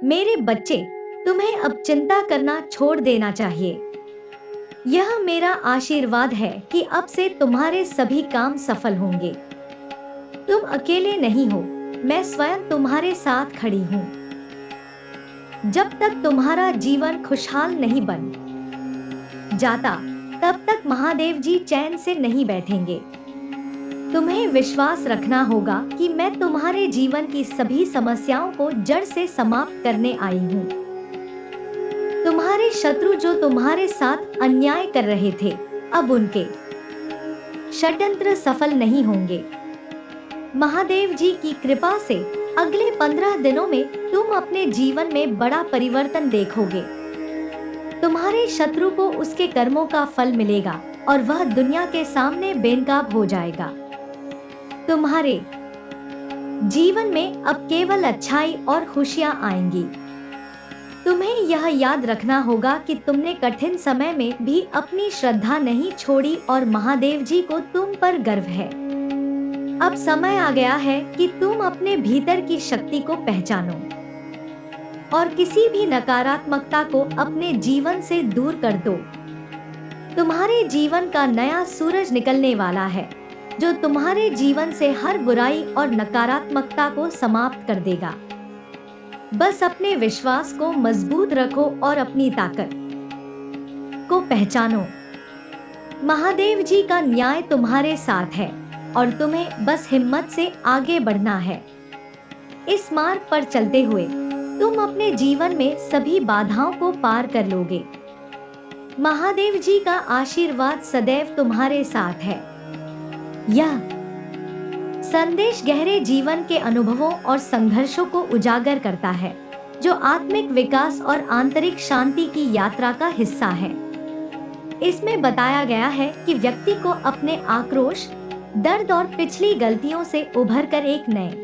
मेरे बच्चे, तुम्हें अब चिंता करना छोड़ देना चाहिए। यह मेरा आशीर्वाद है कि अब से तुम्हारे सभी काम सफल होंगे। तुम अकेले नहीं हो, मैं स्वयं तुम्हारे साथ खड़ी हूँ। जब तक तुम्हारा जीवन खुशहाल नहीं बन जाता, तब तक महादेव जी चैन से नहीं बैठेंगे। तुम्हें विश्वास रखना होगा कि मैं तुम्हारे जीवन की सभी समस्याओं को जड़ से समाप्त करने आई हूँ। तुम्हारे शत्रु जो तुम्हारे साथ अन्याय कर रहे थे, अब उनके षड्यंत्र सफल नहीं होंगे। महादेव जी की कृपा से अगले 15 दिनों में तुम अपने जीवन में बड़ा परिवर्तन देखोगे। तुम्हारे शत्रु को उसके कर्मों का फल मिलेगा और वह दुनिया के सामने बेनकाब हो जाएगा। तुम्हारे जीवन में अब केवल अच्छाई और खुशियां आएंगी। तुम्हें यह याद रखना होगा कि तुमने कठिन समय में भी अपनी श्रद्धा नहीं छोड़ी और महादेव जी को तुम पर गर्व है। अब समय आ गया है कि तुम अपने भीतर की शक्ति को पहचानो और किसी भी नकारात्मकता को अपने जीवन से दूर कर दो। तुम्हारे जीवन का नया सूरज निकलने वाला है, जो तुम्हारे जीवन से हर बुराई और नकारात्मकता को समाप्त कर देगा। बस अपने विश्वास को मजबूत रखो और अपनी ताकत को पहचानो। महादेव जी का न्याय तुम्हारे साथ है और तुम्हें बस हिम्मत से आगे बढ़ना है। इस मार्ग पर चलते हुए तुम अपने जीवन में सभी बाधाओं को पार कर लोगे। महादेव जी का आशीर्वाद सदैव तुम्हारे साथ है। यह संदेश गहरे जीवन के अनुभवों और संघर्षों को उजागर करता है, जो आत्मिक विकास और आंतरिक शांति की यात्रा का हिस्सा है। इसमें बताया गया है कि व्यक्ति को अपने आक्रोश, दर्द और पिछली गलतियों से उभरकर एक नए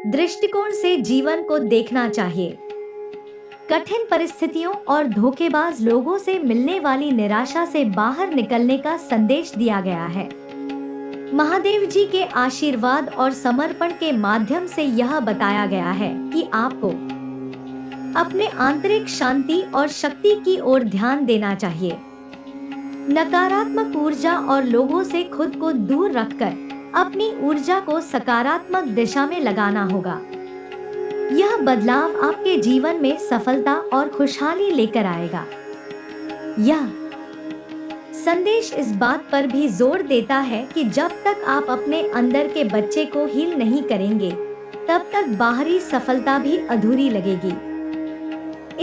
दृष्टिकोण से जीवन को देखना चाहिए। कठिन परिस्थितियों और धोखेबाज लोगों से मिलने वाली निराशा से बाहर निकलने का संदेश दिया गया है। महादेव जी के आशीर्वाद और समर्पण के माध्यम से यह बताया गया है कि आपको अपने आंतरिक शांति और शक्ति की ओर ध्यान देना चाहिए। नकारात्मक ऊर्जा और लोगों से खुद को दूर रखकर अपनी ऊर्जा को सकारात्मक दिशा में लगाना होगा। यह बदलाव आपके जीवन में सफलता और खुशहाली लेकर आएगा। यह संदेश इस बात पर भी जोर देता है कि जब तक आप अपने अंदर के बच्चे को हील नहीं करेंगे, तब तक बाहरी सफलता भी अधूरी लगेगी।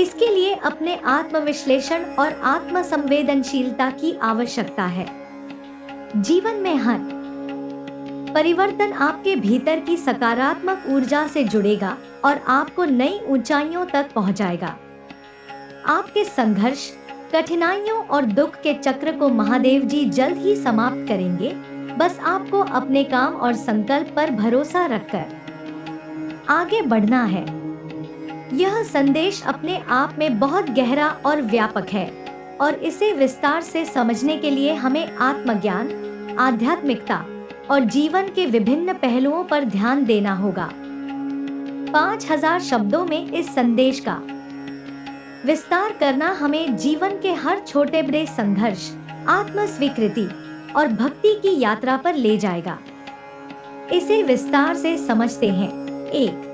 इसके लिए अपने आत्मविश्लेषण और आत्मसंवेदनशीलता की आवश्यकता है। जीवन में हर परिवर्तन आपके भीतर की सकारात्मक ऊर्जा से जुड़ेगा और आपको नई ऊंचाइयों तक पहुंचाएगा। आपके संघर्ष, कठिनाइयों और दुख के चक्र को महादेव जी जल्द ही समाप्त करेंगे। बस आपको अपने काम और संकल्प पर भरोसा रखकर आगे बढ़ना है। यह संदेश अपने आप में बहुत गहरा और व्यापक है और इसे विस्तार से समझने के लिए हमें आत्मज्ञान, आध्यात्मिकता और जीवन के विभिन्न पहलुओं पर ध्यान देना होगा। 5000 शब्दों में इस संदेश का विस्तार करना हमें जीवन के हर छोटे बड़े संघर्ष, आत्म स्वीकृति और भक्ति की यात्रा पर ले जाएगा। इसे विस्तार से समझते हैं। 1.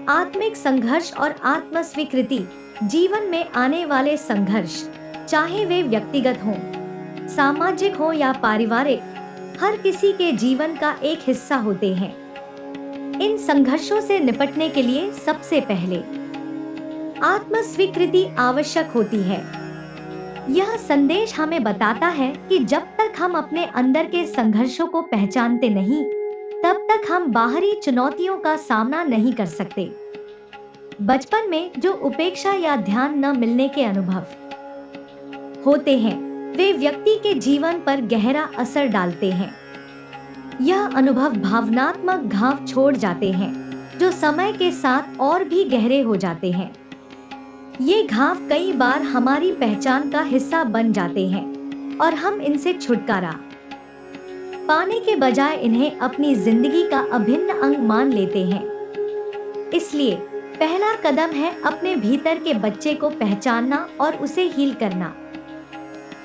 आत्मिक संघर्ष और आत्म स्वीकृति। जीवन में आने वाले संघर्ष, चाहे वे व्यक्तिगत हों, सामाजिक हों या पारिवारिक, हर किसी के जीवन का एक हिस्सा होते हैं। इन संघर्षों से निपटने के लिए सबसे पहले आत्म स्वीकृति आवश्यक होती है। यह संदेश हमें बताता है कि जब तक हम अपने अंदर के संघर्षों को पहचानते नहीं, तब तक हम बाहरी चुनौतियों का सामना नहीं कर सकते। बचपन में जो उपेक्षा या ध्यान न मिलने के अनुभव होते हैं, वे व्यक्ति के जीवन पर गहरा असर डालते हैं। यह अनुभव भावनात्मक घाव छोड़ जाते हैं, जो समय के साथ और भी गहरे हो जाते हैं। ये घाव कई बार हमारी पहचान का हिस्सा बन जाते हैं और हम इनसे छुटकारा पाने के बजाय इन्हें अपनी जिंदगी का अभिन्न अंग मान लेते हैं। इसलिए पहला कदम है अपने भीतर के बच्चे को पहचानना और उसे हील करना।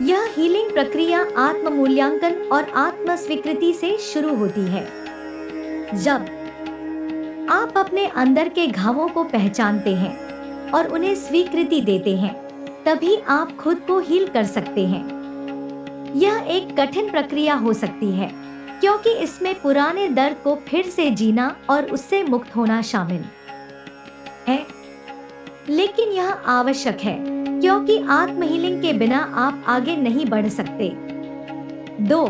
यह हीलिंग प्रक्रिया आत्म मूल्यांकन और आत्म स्वीकृति से शुरू होती है। जब आप अपने अंदर के घावों को पहचानते हैं और उन्हें स्वीकृति देते हैं, तभी आप खुद को हील कर सकते हैं। यह एक कठिन प्रक्रिया हो सकती है, क्योंकि इसमें पुराने दर्द को फिर से जीना और उससे मुक्त होना शामिल है। लेकिन यह आवश्यक है, क्योंकि आत्म हीलिंग के बिना आप आगे नहीं बढ़ सकते। 2.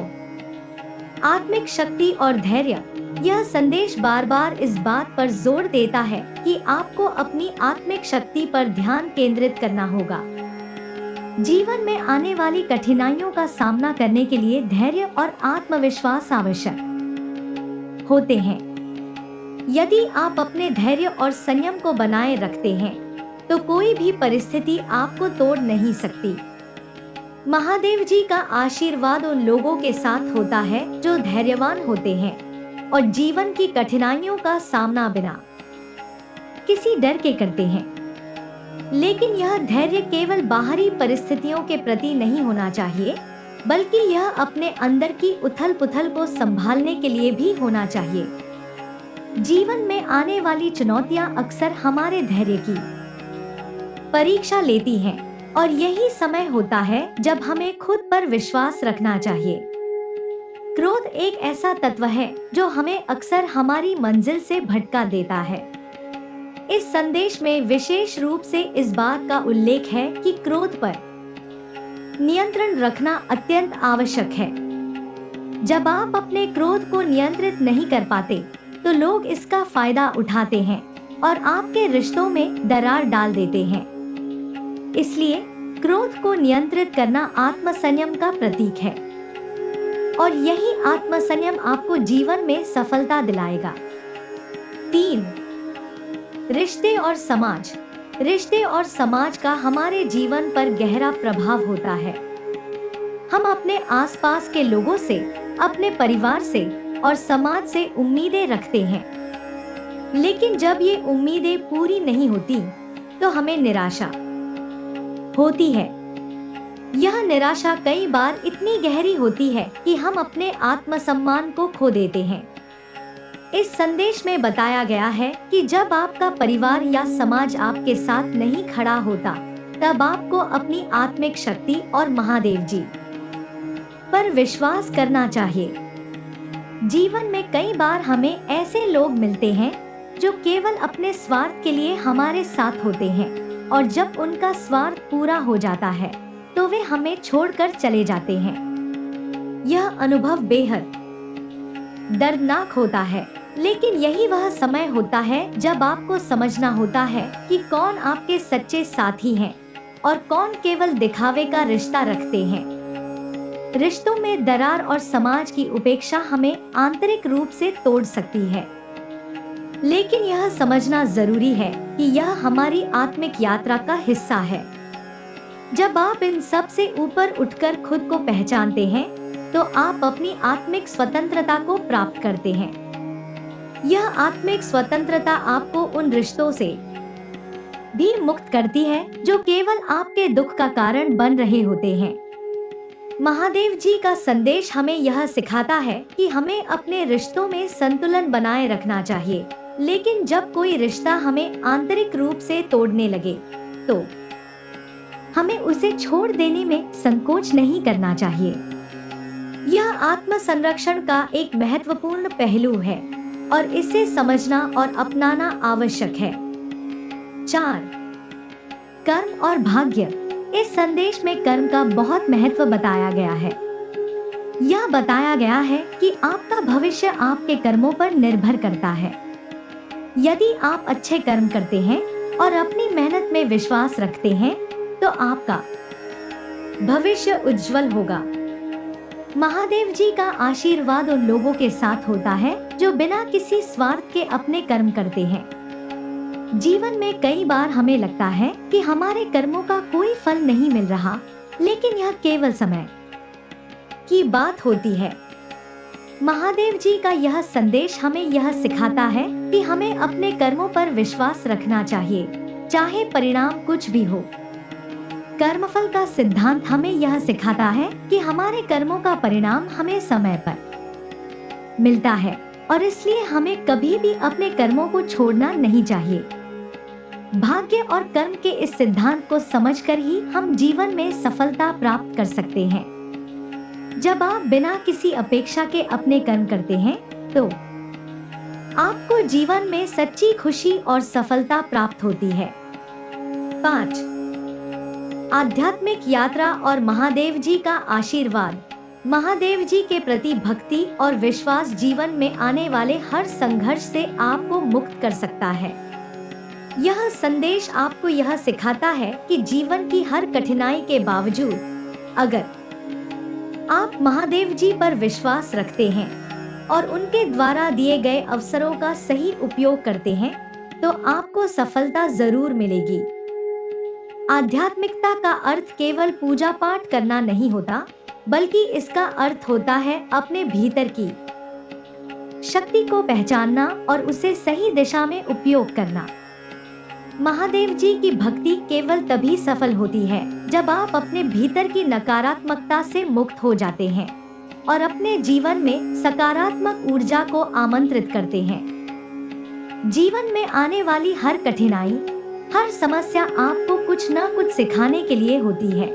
आत्मिक शक्ति और धैर्य। यह संदेश बार बार इस बात पर जोर देता है कि आपको अपनी आत्मिक शक्ति पर ध्यान केंद्रित करना होगा। जीवन में आने वाली कठिनाइयों का सामना करने के लिए धैर्य और आत्मविश्वास आवश्यक होते हैं। यदि आप अपने धैर्य और संयम को बनाए रखते हैं, तो कोई भी परिस्थिति आपको तोड़ नहीं सकती। महादेव जी का आशीर्वाद उन लोगों के साथ होता है जो धैर्यवान होते हैं और जीवन की कठिनाइयों का सामना बिना किसी डर के करते हैं। लेकिन यह धैर्य केवल बाहरी परिस्थितियों के प्रति नहीं होना चाहिए, बल्कि यह अपने अंदर की उथल-पुथल को संभालने के लिए भी होना चाहिए। जीवन में आने वाली चुनौतियां अक्सर हमारे धैर्य की परीक्षा लेती हैं, और यही समय होता है जब हमें खुद पर विश्वास रखना चाहिए। क्रोध एक ऐसा तत्व है जो हमें अक्सर हमारी मंजिल से भटका देता है। इस संदेश में विशेष रूप से इस बात का उल्लेख है कि क्रोध पर नियंत्रण रखना अत्यंत आवश्यक है। जब आप अपने क्रोध को नियंत्रित नहीं कर पाते, तो लोग इसका फायदा उठाते हैं और आपके रिश्तों में दरार डाल देते हैं। इसलिए क्रोध को नियंत्रित करना आत्मसंयम का प्रतीक है, और यही आत्मसंयम आपको जीवन में सफलता दिलाएगा। 3. रिश्ते और समाज। रिश्ते और समाज का हमारे जीवन पर गहरा प्रभाव होता है। हम अपने आसपास के लोगों से, अपने परिवार से और समाज से उम्मीदें रखते हैं। लेकिन जब ये उम्मीदें पूरी नहीं होती, तो हमें निराशा होती है। यह निराशा कई बार इतनी गहरी होती है कि हम अपने आत्मसम्मान को खो देते हैं। इस संदेश में बताया गया है कि जब आपका परिवार या समाज आपके साथ नहीं खड़ा होता, तब आपको अपनी आत्मिक शक्ति और महादेव जी पर विश्वास करना चाहिए। जीवन में कई बार हमें ऐसे लोग मिलते हैं जो केवल अपने स्वार्थ के लिए हमारे साथ होते हैं, और जब उनका स्वार्थ पूरा हो जाता है, तो वे हमें छोड़कर चले जाते हैं। यह अनुभव बेहद दर्दनाक होता है, लेकिन यही वह समय होता है जब आपको समझना होता है कि कौन आपके सच्चे साथी हैं और कौन केवल दिखावे का रिश्ता रखते हैं। रिश्तों में दरार और समाज की उपेक्षा हमें आंतरिक रूप से तोड़ सकती है, लेकिन यह समझना जरूरी है कि यह हमारी आत्मिक यात्रा का हिस्सा है। जब आप इन सब से ऊपर उठकर खुद को पहचानते हैं, तो आप अपनी आत्मिक स्वतंत्रता को प्राप्त करते हैं। यह आत्मिक स्वतंत्रता आपको उन रिश्तों से भी मुक्त करती है जो केवल आपके दुख का कारण बन रहे होते हैं। महादेव जी का संदेश हमें यह सिखाता है कि हमें अपने रिश्तों में संतुलन बनाए रखना चाहिए, लेकिन जब कोई रिश्ता हमें आंतरिक रूप से तोड़ने लगे, तो हमें उसे छोड़ देने में संकोच नहीं करना चाहिए। यह आत्म संरक्षण का एक महत्वपूर्ण पहलू है, और इसे समझना और अपनाना आवश्यक है। 4. कर्म और भाग्य। इस संदेश में कर्म का बहुत महत्व बताया गया है। यह बताया गया है कि आपका भविष्य आपके कर्मों पर निर्भर करता है। यदि आप अच्छे कर्म करते हैं और अपनी मेहनत में विश्वास रखते हैं, तो आपका भविष्य उज्जवल होगा। महादेव जी का आशीर्वाद उन लोगों के साथ होता है जो बिना किसी स्वार्थ के अपने कर्म करते हैं। जीवन में कई बार हमें लगता है कि हमारे कर्मों का कोई फल नहीं मिल रहा, लेकिन यह केवल समय की बात होती है। महादेव जी का यह संदेश हमें यह सिखाता है कि हमें अपने कर्मों पर विश्वास रखना चाहिए, चाहे परिणाम कुछ भी हो। कर्मफल का सिद्धांत हमें यह सिखाता है कि हमारे कर्मों का परिणाम हमें समय पर मिलता है और इसलिए हमें कभी भी अपने कर्मों को छोड़ना नहीं चाहिए। भाग्य और कर्म के इस सिद्धांत को समझकर ही हम जीवन में सफलता प्राप्त कर सकते हैं। जब आप बिना किसी अपेक्षा के अपने कर्म करते हैं, तो आपको जीवन में सच्ची खुशी और सफलता प्राप्त होती है। 5. आध्यात्मिक यात्रा और महादेव जी का आशीर्वाद। महादेव जी के प्रति भक्ति और विश्वास जीवन में आने वाले हर संघर्ष से आपको मुक्त कर सकता है। यह संदेश आपको यह सिखाता है कि जीवन की हर कठिनाई के बावजूद अगर आप महादेव जी पर विश्वास रखते हैं और उनके द्वारा दिए गए अवसरों का सही उपयोग करते हैं, तो आपको सफलता जरूर मिलेगी। आध्यात्मिकता का अर्थ केवल पूजा पाठ करना नहीं होता, बल्कि इसका अर्थ होता है अपने भीतर की शक्ति को पहचानना और उसे सही दिशा में उपयोग करना। महादेव जी की भक्ति केवल तभी सफल होती है जब आप अपने भीतर की नकारात्मकता से मुक्त हो जाते हैं और अपने जीवन में सकारात्मक ऊर्जा को आमंत्रित करते हैं। जीवन में आने वाली हर कठिनाई, हर समस्या आपको कुछ न कुछ सिखाने के लिए होती है।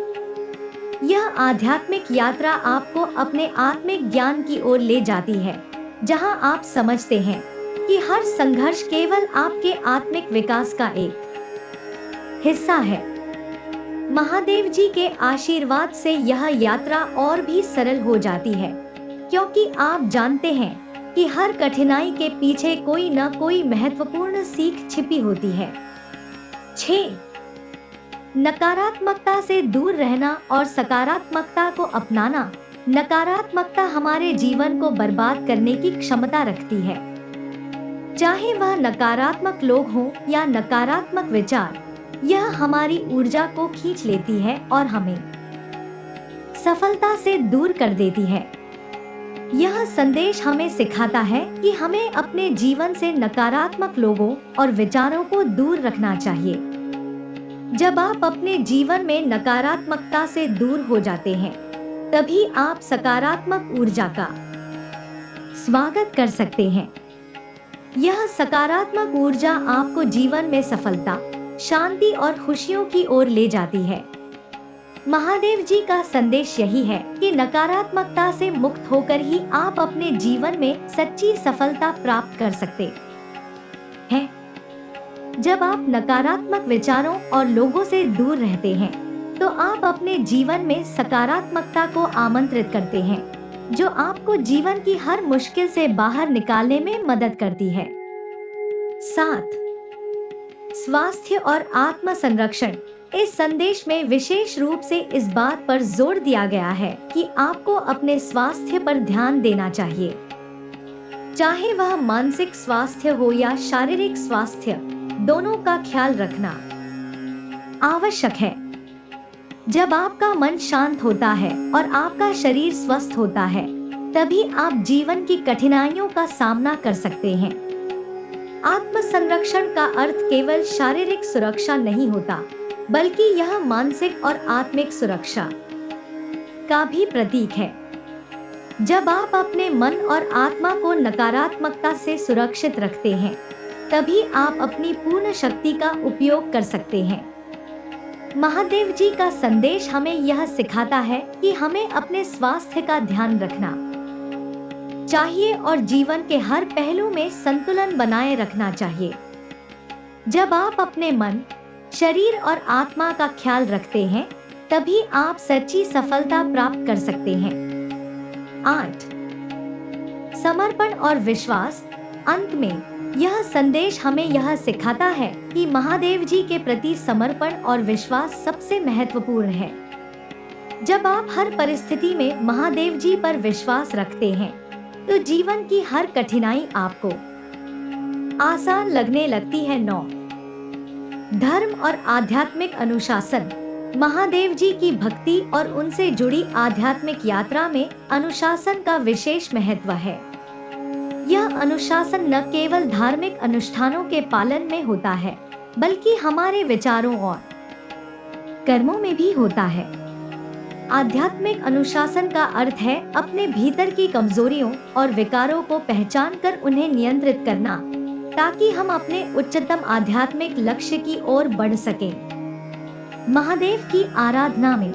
यह आध्यात्मिक यात्रा आपको अपने आत्मिक ज्ञान की ओर ले जाती है, जहां आप समझते हैं कि हर संघर्ष केवल आपके आत्मिक विकास का एक हिस्सा है। महादेव जी के आशीर्वाद से यह यात्रा और भी सरल हो जाती है, क्योंकि आप जानते हैं कि हर कठिनाई के पीछे कोई न कोई महत्वपूर्ण सीख छिपी होती है। 6. नकारात्मकता से दूर रहना और सकारात्मकता को अपनाना। नकारात्मकता हमारे जीवन को बर्बाद करने की क्षमता रखती है। चाहे वह नकारात्मक लोग हों या नकारात्मक विचार, यह हमारी ऊर्जा को खींच लेती है और हमें सफलता से दूर कर देती है। यह संदेश हमें सिखाता है कि हमें अपने जीवन से नकारात्मक लोगों और विचारों को दूर रखना चाहिए। जब आप अपने जीवन में नकारात्मकता से दूर हो जाते हैं, तभी आप सकारात्मक ऊर्जा का स्वागत कर सकते हैं। यह सकारात्मक ऊर्जा आपको जीवन में सफलता, शांति और खुशियों की ओर ले जाती है। महादेव जी का संदेश यही है कि नकारात्मकता से मुक्त होकर ही आप अपने जीवन में सच्ची सफलता प्राप्त कर सकते हैं। जब आप नकारात्मक विचारों और लोगों से दूर रहते हैं, तो आप अपने जीवन में सकारात्मकता को आमंत्रित करते हैं, जो आपको जीवन की हर मुश्किल से बाहर निकालने में मदद करती है। 7. स्वास्थ्य और आत्म संरक्षण। इस संदेश में विशेष रूप से इस बात पर जोर दिया गया है कि आपको अपने स्वास्थ्य पर ध्यान देना चाहिए। चाहे वह मानसिक स्वास्थ्य हो या शारीरिक स्वास्थ्य, दोनों का ख्याल रखना आवश्यक है। जब आपका मन शांत होता है और आपका शरीर स्वस्थ होता है, तभी आप जीवन की कठिनाइयों का सामना कर सकते हैं। आत्म संरक्षण का अर्थ केवल शारीरिक सुरक्षा नहीं होता, बल्कि यह मानसिक और आत्मिक सुरक्षा का भी प्रतीक है। जब आप अपने मन और आत्मा को नकारात्मकता से सुरक्षित रखते हैं, तभी आप अपनी पूर्ण शक्ति का उपयोग कर सकते हैं। महादेव जी का संदेश हमें यह सिखाता है कि हमें अपने स्वास्थ्य का ध्यान रखना चाहिए और जीवन के हर पहलू में संतुलन बनाए रखना चाहिए। जब आप अपने मन, शरीर और आत्मा का ख्याल रखते हैं, तभी आप सच्ची सफलता प्राप्त कर सकते हैं। 8. समर्पण और विश्वास। अंत में यह संदेश हमें यह सिखाता है कि महादेव जी के प्रति समर्पण और विश्वास सबसे महत्वपूर्ण है। जब आप हर परिस्थिति में महादेव जी पर विश्वास रखते हैं, तो जीवन की हर कठिनाई आपको आसान लगने लगती है। 9. धर्म और आध्यात्मिक अनुशासन। महादेव जी की भक्ति और उनसे जुड़ी आध्यात्मिक यात्रा में अनुशासन का विशेष महत्व है। यह अनुशासन न केवल धार्मिक अनुष्ठानों के पालन में होता है, बल्कि हमारे विचारों और कर्मों में भी होता है। आध्यात्मिक अनुशासन का अर्थ है अपने भीतर की कमजोरियों और विकारों को पहचान कर उन्हें नियंत्रित करना, ताकि हम अपने उच्चतम आध्यात्मिक लक्ष्य की ओर बढ़ सकें। महादेव की आराधना में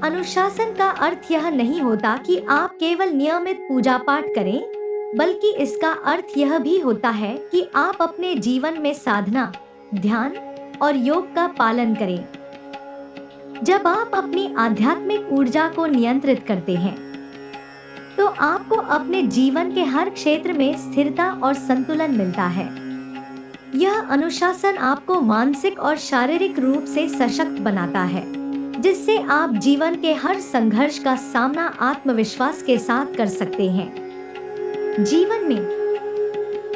अनुशासन का अर्थ यह नहीं होता कि आप केवल नियमित पूजा पाठ करें, बल्कि इसका अर्थ यह भी होता है कि आप अपने जीवन में साधना, ध्यान और योग का पालन करें। जब आप अपनी आध्यात्मिक ऊर्जा को नियंत्रित करते हैं, तो आपको अपने जीवन के हर क्षेत्र में स्थिरता और संतुलन मिलता है। यह अनुशासन आपको मानसिक और शारीरिक रूप से सशक्त बनाता है, जिससे आप जीवन के हर संघर्ष का सामना आत्मविश्वास के साथ कर सकते हैं। जीवन में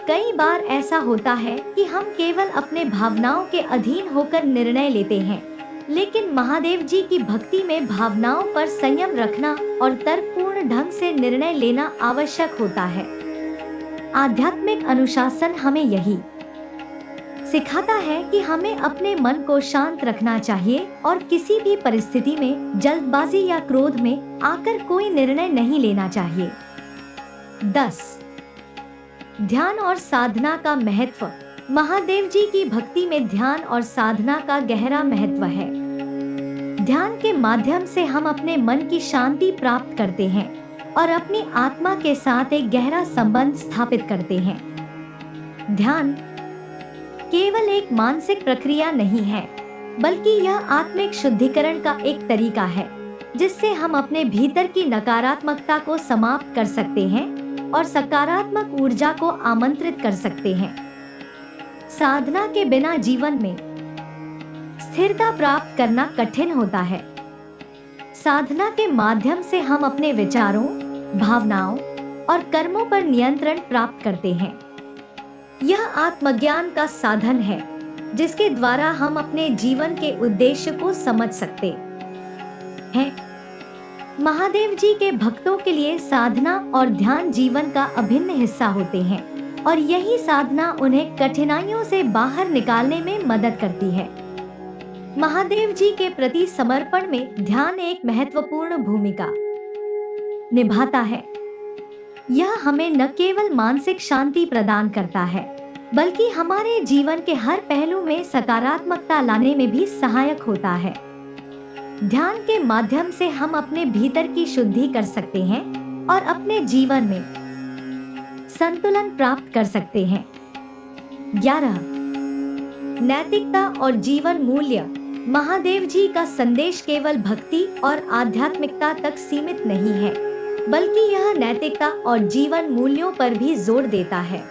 कई बार ऐसा होता है कि हम केवल अपने भावनाओं के अधीन होकर निर्णय लेते हैं, लेकिन महादेव जी की भक्ति में भावनाओं पर संयम रखना और तर्कपूर्ण ढंग से निर्णय लेना आवश्यक होता है। आध्यात्मिक अनुशासन हमें यही सिखाता है कि हमें अपने मन को शांत रखना चाहिए और किसी भी परिस्थिति में जल्दबाजी या क्रोध में आकर कोई निर्णय नहीं लेना चाहिए। 10. ध्यान और साधना का महत्व। महादेव जी की भक्ति में ध्यान और साधना का गहरा महत्व है। ध्यान के माध्यम से हम अपने मन की शांति प्राप्त करते हैं और अपनी आत्मा के साथ एक गहरा संबंध स्थापित करते हैं। ध्यान केवल एक मानसिक प्रक्रिया नहीं है, बल्कि यह आत्मिक शुद्धिकरण का एक तरीका है, जिससे हम अपने भीतर की नकारात्मकता को समाप्त कर सकते हैं और सकारात्मक ऊर्जा को आमंत्रित कर सकते हैं। साधना के बिना जीवन में स्थिरता प्राप्त करना कठिन होता है। साधना के माध्यम से हम अपने विचारों, भावनाओं और कर्मों पर नियंत्रण प्राप्त करते हैं। यह आत्मज्ञान का साधन है, जिसके द्वारा हम अपने जीवन के उद्देश्य को समझ सकते हैं। महादेव जी के भक्तों के लिए साधना और ध्यान जीवन का अभिन्न हिस्सा होते हैं और यही साधना उन्हें कठिनाइयों से बाहर निकालने में मदद करती है। महादेव जी के प्रति समर्पण में ध्यान एक महत्वपूर्ण भूमिका निभाता है। यह हमें न केवल मानसिक शांति प्रदान करता है, बल्कि हमारे जीवन के हर पहलू में सकारात्मकता लाने में भी सहायक होता है। ध्यान के माध्यम से हम अपने भीतर की शुद्धि कर सकते हैं और अपने जीवन में संतुलन प्राप्त कर सकते हैं। 11. नैतिकता और जीवन मूल्य। महादेव जी का संदेश केवल भक्ति और आध्यात्मिकता तक सीमित नहीं है, बल्कि यह नैतिकता और जीवन मूल्यों पर भी जोर देता है।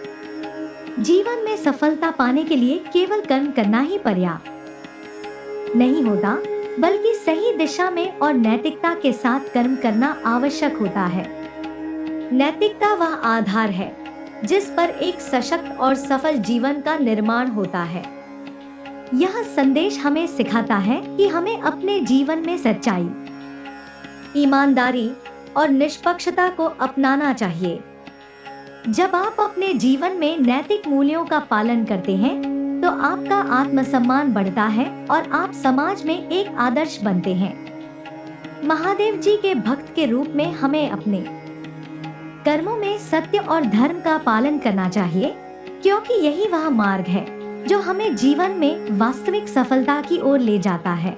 जीवन में सफलता पाने के लिए केवल कर्म करना ही पर्याप्त नहीं होता, बल्कि सही दिशा में और नैतिकता के साथ कर्म करना आवश्यक होता है। नैतिकता वह आधार है जिस पर एक सशक्त और सफल जीवन का निर्माण होता है। यह संदेश हमें सिखाता है कि हमें अपने जीवन में सच्चाई, ईमानदारी और निष्पक्षता को अपनाना चाहिए। जब आप अपने जीवन में नैतिक मूल्यों का पालन करते हैं, तो आपका आत्मसम्मान बढ़ता है और आप समाज में एक आदर्श बनते हैं। महादेव जी के भक्त के रूप में हमें अपने कर्मों में सत्य और धर्म का पालन करना चाहिए, क्योंकि यही वह मार्ग है जो हमें जीवन में वास्तविक सफलता की ओर ले जाता है।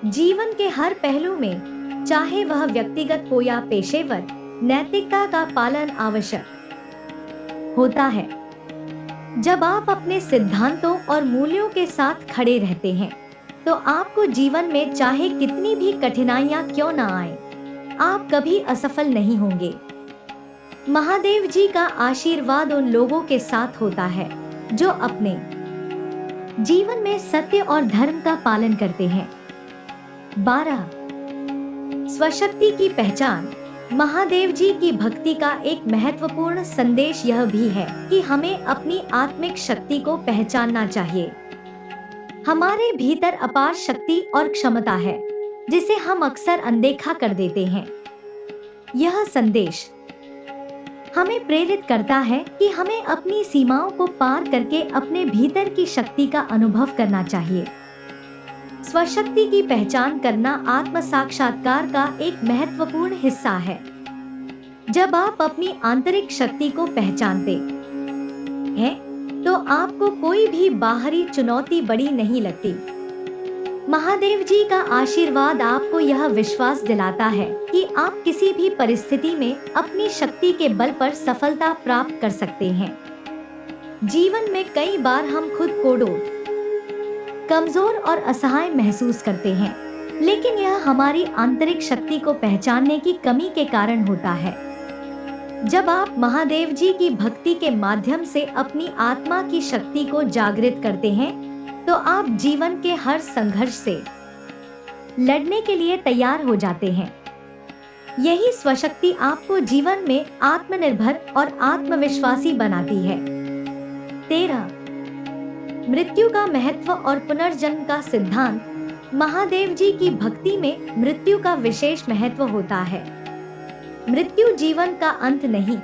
जीवन के हर पहलू में, चाहे वह व्यक्तिगत हो या पेशेवर, नैतिकता का पालन आवश्यक होता है। जब आप अपने सिद्धांतों और मूल्यों के साथ खड़े रहते हैं, तो आपको जीवन में चाहे कितनी भी कठिनाइयां क्यों न आए, आप कभी असफल नहीं होंगे। महादेव जी का आशीर्वाद उन लोगों के साथ होता है जो अपने जीवन में सत्य और धर्म का पालन करते हैं। 12. स्वशक्ति की पहचान। महादेव जी की भक्ति का एक महत्वपूर्ण संदेश यह भी है कि हमें अपनी आत्मिक शक्ति को पहचानना चाहिए। हमारे भीतर अपार शक्ति और क्षमता है, जिसे हम अक्सर अनदेखा कर देते हैं। यह संदेश हमें प्रेरित करता है कि हमें अपनी सीमाओं को पार करके अपने भीतर की शक्ति का अनुभव करना चाहिए। स्वशक्ति की पहचान करना आत्म साक्षात्कार का एक महत्वपूर्ण हिस्सा है। जब आप अपनी आंतरिक शक्ति को पहचानते हैं, तो आपको कोई भी बाहरी चुनौती बड़ी नहीं लगती। महादेव जी का आशीर्वाद आपको यह विश्वास दिलाता है कि आप किसी भी परिस्थिति में अपनी शक्ति के बल पर सफलता प्राप्त कर सकते हैं। जीवन में कई बार हम खुद को कमजोर और असहाय महसूस करते हैं, लेकिन यह हमारी आंतरिक शक्ति को पहचानने की कमी के कारण होता है। जब आप महादेव जी की भक्ति के माध्यम से अपनी आत्मा की शक्ति को जागृत करते हैं, तो आप जीवन के हर संघर्ष से लड़ने के लिए तैयार हो जाते हैं। यही स्वशक्ति आपको जीवन में आत्मनिर्भर और आत्मविश्वासी बनाती है। 13. मृत्यु का महत्व और पुनर्जन्म का सिद्धांत। महादेव जी की भक्ति में मृत्यु का विशेष महत्व होता है। मृत्यु जीवन का अंत नहीं,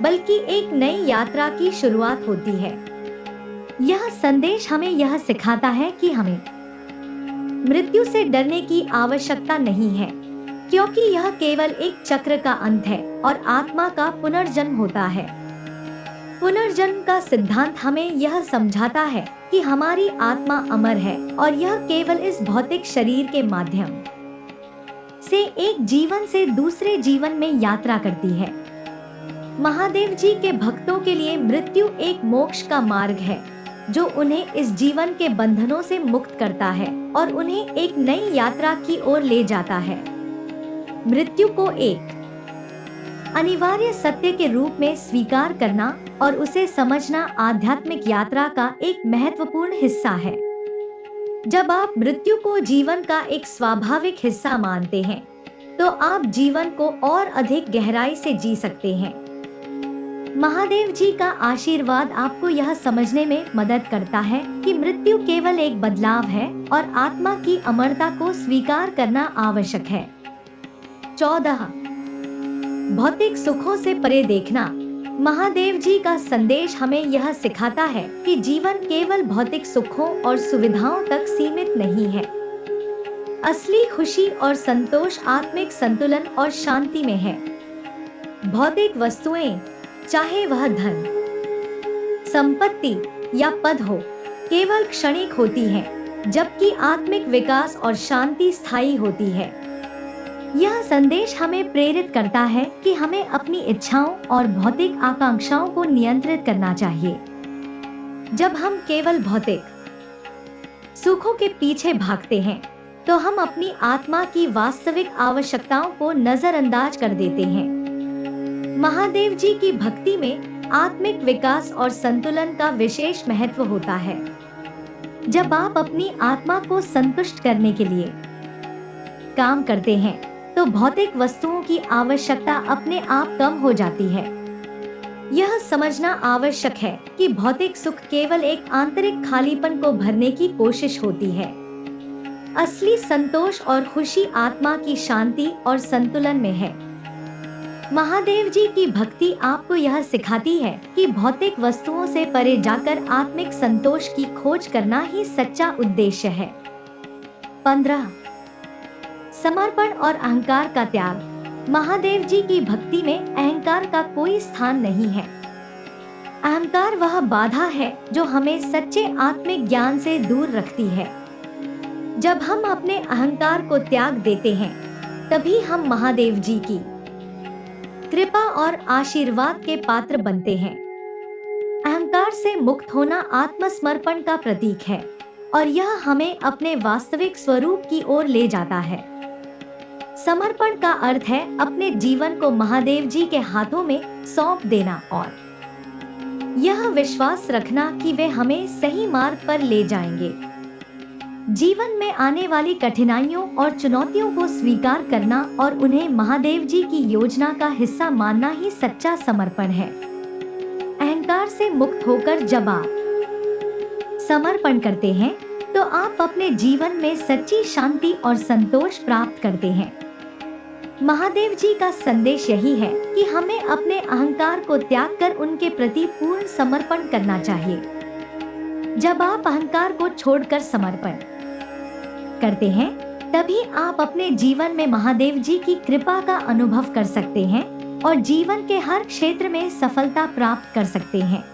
बल्कि एक नई यात्रा की शुरुआत होती है। यह संदेश हमें यह सिखाता है कि हमें मृत्यु से डरने की आवश्यकता नहीं है, क्योंकि यह केवल एक चक्र का अंत है और आत्मा का पुनर्जन्म होता है। पुनर्जन्म का सिद्धांत हमें यह समझाता है कि हमारी आत्मा अमर है और यह केवल इस भौतिक शरीर के माध्यम से एक जीवन से दूसरे जीवन में यात्रा करती है। महादेव जी के भक्तों के लिए मृत्यु एक मोक्ष का मार्ग है, जो उन्हें इस जीवन के बंधनों से मुक्त करता है और उन्हें एक नई यात्रा की ओर ले जाता है। मृत्यु को एक अनिवार्य सत्य के रूप में स्वीकार करना और उसे समझना आध्यात्मिक यात्रा का एक महत्वपूर्ण हिस्सा है। जब आप मृत्यु को जीवन का एक स्वाभाविक हिस्सा मानते हैं, तो आप जीवन को और अधिक गहराई से जी सकते हैं। महादेव जी का आशीर्वाद आपको यह समझने में मदद करता है कि मृत्यु केवल एक बदलाव है और आत्मा की अमरता को स्वीकार करना आवश्यक है। 14. भौतिक सुखों से परे देखना। महादेव जी का संदेश हमें यह सिखाता है कि जीवन केवल भौतिक सुखों और सुविधाओं तक सीमित नहीं है। असली खुशी और संतोष आत्मिक संतुलन और शांति में है। भौतिक वस्तुएं, चाहे वह धन, संपत्ति या पद हो, केवल क्षणिक होती हैं, जबकि आत्मिक विकास और शांति स्थायी होती है। यह संदेश हमें प्रेरित करता है कि हमें अपनी इच्छाओं और भौतिक आकांक्षाओं को नियंत्रित करना चाहिए। जब हम केवल भौतिक सुखों के पीछे भागते हैं, तो हम अपनी आत्मा की वास्तविक आवश्यकताओं को नजरअंदाज कर देते हैं। महादेव जी की भक्ति में आत्मिक विकास और संतुलन का विशेष महत्व होता है। जब आप अपनी आत्मा को संतुष्ट करने के लिए काम करते हैं, तो भौतिक वस्तुओं की आवश्यकता अपने आप कम हो जाती है। यह समझना आवश्यक है कि भौतिक सुख केवल एक आंतरिक खालीपन को भरने की कोशिश होती है। असली संतोष और खुशी आत्मा की शांति और संतुलन में है। महादेव जी की भक्ति आपको यह सिखाती है कि भौतिक वस्तुओं से परे जाकर आत्मिक संतोष की खोज करना ही सच्चा उद्देश्य है। 15. समर्पण और अहंकार का त्याग। महादेव जी की भक्ति में अहंकार का कोई स्थान नहीं है। अहंकार वह बाधा है जो हमें सच्चे आत्मिक ज्ञान से दूर रखती है। जब हम अपने अहंकार को त्याग देते हैं, तभी हम महादेव जी की कृपा और आशीर्वाद के पात्र बनते हैं। अहंकार से मुक्त होना आत्मसमर्पण का प्रतीक है और यह हमें अपने वास्तविक स्वरूप की ओर ले जाता है। समर्पण का अर्थ है अपने जीवन को महादेव जी के हाथों में सौंप देना और यह विश्वास रखना कि वे हमें सही मार्ग पर ले जाएंगे। जीवन में आने वाली कठिनाइयों और चुनौतियों को स्वीकार करना और उन्हें महादेव जी की योजना का हिस्सा मानना ही सच्चा समर्पण है। अहंकार से मुक्त होकर जब आप समर्पण करते हैं, तो आप अपने जीवन में सच्ची शांति और संतोष प्राप्त करते हैं। महादेव जी का संदेश यही है कि हमें अपने अहंकार को त्याग कर उनके प्रति पूर्ण समर्पण करना चाहिए। जब आप अहंकार को छोड़कर समर्पण करते हैं, तभी आप अपने जीवन में महादेव जी की कृपा का अनुभव कर सकते हैं और जीवन के हर क्षेत्र में सफलता प्राप्त कर सकते हैं।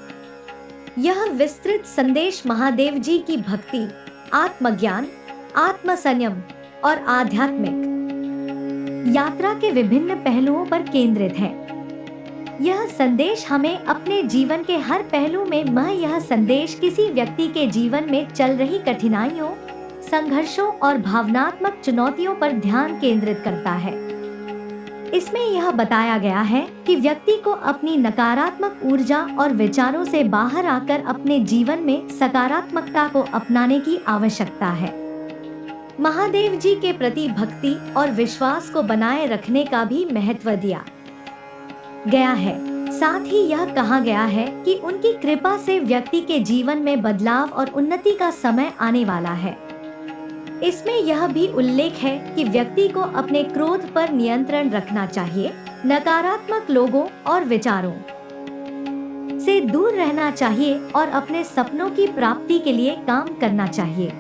यह विस्तृत संदेश महादेव जी की भक्ति, आत्मज्ञान, आत्मसंयम और आध्यात्मिक यात्रा के विभिन्न पहलुओं पर केंद्रित है। यह संदेश हमें अपने जीवन के हर पहलू में यह संदेश किसी व्यक्ति के जीवन में चल रही कठिनाइयों, संघर्षों और भावनात्मक चुनौतियों पर ध्यान केंद्रित करता है। इसमें यह बताया गया है कि व्यक्ति को अपनी नकारात्मक ऊर्जा और विचारों से बाहर आकर अपने जीवन में सकारात्मकता को अपनाने की आवश्यकता है। महादेव जी के प्रति भक्ति और विश्वास को बनाए रखने का भी महत्व दिया गया है। साथ ही यह कहा गया है कि उनकी कृपा से व्यक्ति के जीवन में बदलाव और उन्नति का समय आने वाला है। इसमें यह भी उल्लेख है कि व्यक्ति को अपने क्रोध पर नियंत्रण रखना चाहिए, नकारात्मक लोगों और विचारों से दूर रहना चाहिए और अपने सपनों की प्राप्ति के लिए काम करना चाहिए।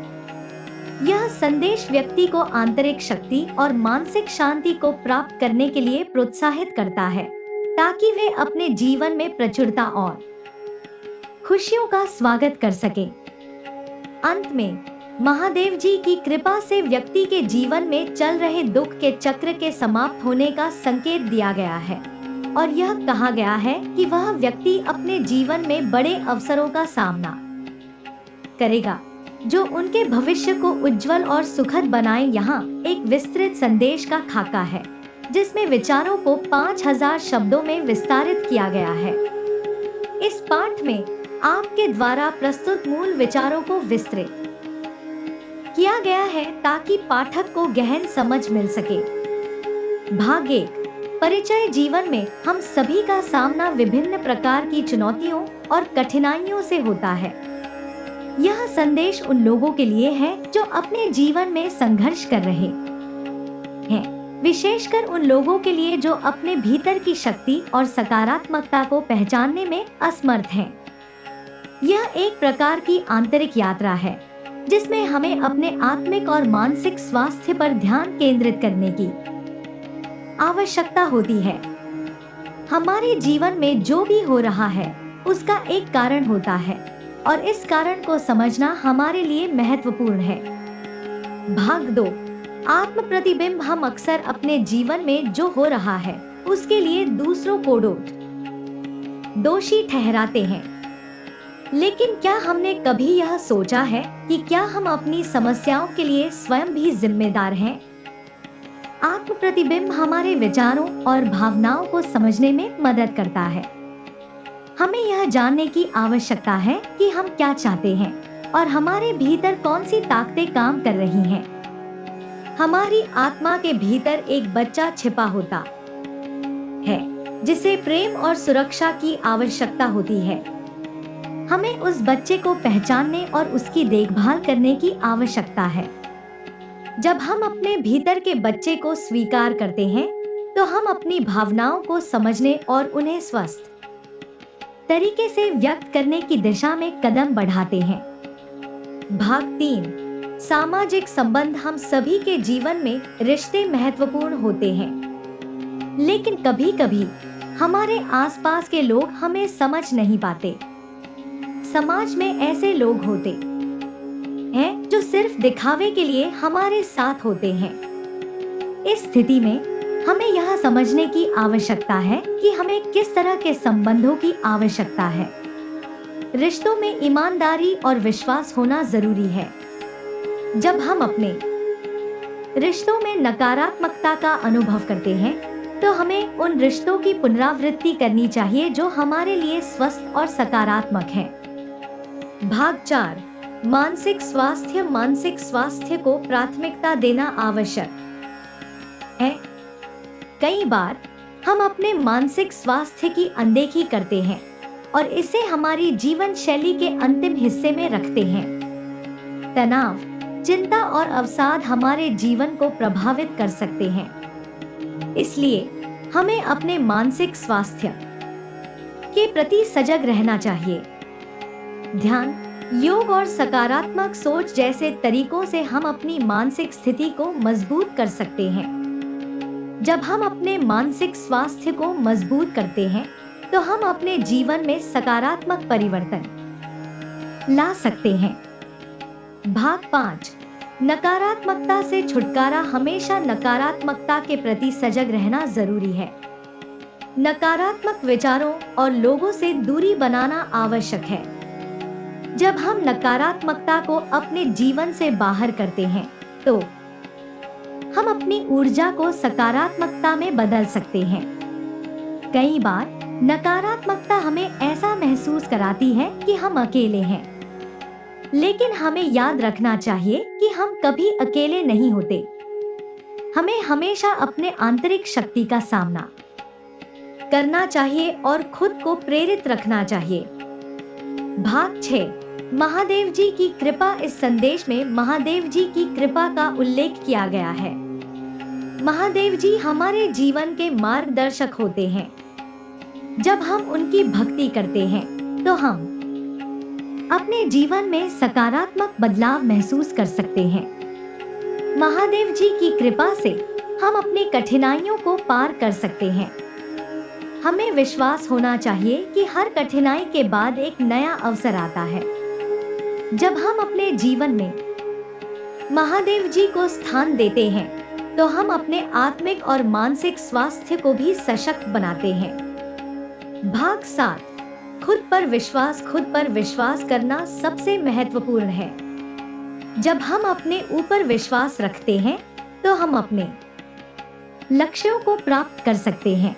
यह संदेश व्यक्ति को आंतरिक शक्ति और मानसिक शांति को प्राप्त करने के लिए प्रोत्साहित करता है, ताकि वे अपने जीवन में प्रचुरता और खुशियों का स्वागत कर सके। अंत में महादेव जी की कृपा से व्यक्ति के जीवन में चल रहे दुख के चक्र के समाप्त होने का संकेत दिया गया है और यह कहा गया है कि वह व्यक्ति अपने जीवन में बड़े अवसरों का सामना करेगा, जो उनके भविष्य को उज्जवल और सुखद बनाए। यहाँ एक विस्तृत संदेश का खाका है, जिसमें विचारों को 5000 शब्दों में विस्तारित किया गया है। इस पाठ में आपके द्वारा प्रस्तुत मूल विचारों को विस्तृत किया गया है ताकि पाठक को गहन समझ मिल सके। भाग 1, परिचय। जीवन में हम सभी का सामना विभिन्न प्रकार की चुनौतियों और कठिनाइयों से होता है। यह संदेश उन लोगों के लिए है जो अपने जीवन में संघर्ष कर रहे हैं, विशेषकर उन लोगों के लिए जो अपने भीतर की शक्ति और सकारात्मकता को पहचानने में असमर्थ हैं। यह एक प्रकार की आंतरिक यात्रा है, जिसमें हमें अपने आत्मिक और मानसिक स्वास्थ्य पर ध्यान केंद्रित करने की आवश्यकता होती है। हमारे जीवन में जो भी हो रहा है, उसका एक कारण होता है और इस कारण को समझना हमारे लिए महत्वपूर्ण है। भाग 2, आत्म प्रतिबिंब। हम अक्सर अपने जीवन में जो हो रहा है उसके लिए दूसरों को दोषी ठहराते हैं, लेकिन क्या हमने कभी यह सोचा है कि क्या हम अपनी समस्याओं के लिए स्वयं भी जिम्मेदार हैं? आत्म प्रतिबिंब हमारे विचारों और भावनाओं को समझने में मदद करता है। हमें यह जानने की आवश्यकता है कि हम क्या चाहते हैं और हमारे भीतर कौन सी ताकतें काम कर रही हैं। हमारी आत्मा के भीतर एक बच्चा छिपा होता है, जिसे प्रेम और सुरक्षा की आवश्यकता होती है। हमें उस बच्चे को पहचानने और उसकी देखभाल करने की आवश्यकता है। जब हम अपने भीतर के बच्चे को स्वीकार करते हैं, तो हम अपनी भावनाओं को समझने और उन्हें स्वस्थ तरीके से व्यक्त करने की दिशा में कदम बढ़ाते हैं। भाग 3, सामाजिक संबंध। हम सभी के जीवन में रिश्ते महत्वपूर्ण होते हैं, लेकिन कभी-कभी हमारे आसपास के लोग हमें समझ नहीं पाते। समाज में ऐसे लोग होते हैं जो सिर्फ दिखावे के लिए हमारे साथ होते हैं। इस स्थिति में हमें यह समझने की आवश्यकता है कि हमें किस तरह के संबंधों की आवश्यकता है। रिश्तों में ईमानदारी और विश्वास होना जरूरी है। जब हम अपने रिश्तों में नकारात्मकता का अनुभव करते हैं, तो हमें उन रिश्तों की पुनरावृत्ति करनी चाहिए जो हमारे लिए स्वस्थ और सकारात्मक हैं। भाग 4, मानसिक स्वास्थ्य। मानसिक स्वास्थ्य को प्राथमिकता देना आवश्यक है। कई बार हम अपने मानसिक स्वास्थ्य की अनदेखी करते हैं और इसे हमारी जीवन शैली के अंतिम हिस्से में रखते हैं। तनाव, चिंता और अवसाद हमारे जीवन को प्रभावित कर सकते हैं। इसलिए हमें अपने मानसिक स्वास्थ्य के प्रति सजग रहना चाहिए। ध्यान, योग और सकारात्मक सोच जैसे तरीकों से हम अपनी मानसिक स्थिति को मजबूत कर सकते हैं। जब हम अपने मानसिक स्वास्थ्य को मजबूत करते हैं, तो हम अपने जीवन में सकारात्मक परिवर्तन ला सकते हैं। भाग 5, नकारात्मकता से छुटकारा। हमेशा नकारात्मकता के प्रति सजग रहना जरूरी है। नकारात्मक विचारों और लोगों से दूरी बनाना आवश्यक है। जब हम नकारात्मकता को अपने जीवन से बाहर करते हैं, तो हम अपनी ऊर्जा को सकारात्मकता में बदल सकते हैं। कई बार नकारात्मकता हमें ऐसा महसूस कराती है कि हम अकेले हैं, लेकिन हमें याद रखना चाहिए कि हम कभी अकेले नहीं होते। हमें हमेशा अपने आंतरिक शक्ति का सामना करना चाहिए और खुद को प्रेरित रखना चाहिए। भाग 6, महादेव जी की कृपा। इस संदेश में महादेव जी की कृपा का उल्लेख किया गया है। महादेव जी हमारे जीवन के मार्गदर्शक होते हैं। जब हम उनकी भक्ति करते हैं, तो हम अपने जीवन में सकारात्मक बदलाव महसूस कर सकते हैं। महादेव जी की कृपा से हम अपनी कठिनाइयों को पार कर सकते हैं। हमें विश्वास होना चाहिए कि हर कठिनाई के बाद एक नया अवसर आता है। जब हम अपने जीवन में महादेव जी को स्थान देते हैं, तो हम अपने आत्मिक और मानसिक स्वास्थ्य को भी सशक्त बनाते हैं। भाग 7, खुद पर विश्वास। खुद पर विश्वास करना सबसे महत्वपूर्ण है। जब हम अपने ऊपर विश्वास रखते हैं, तो हम अपने लक्ष्यों को प्राप्त कर सकते हैं।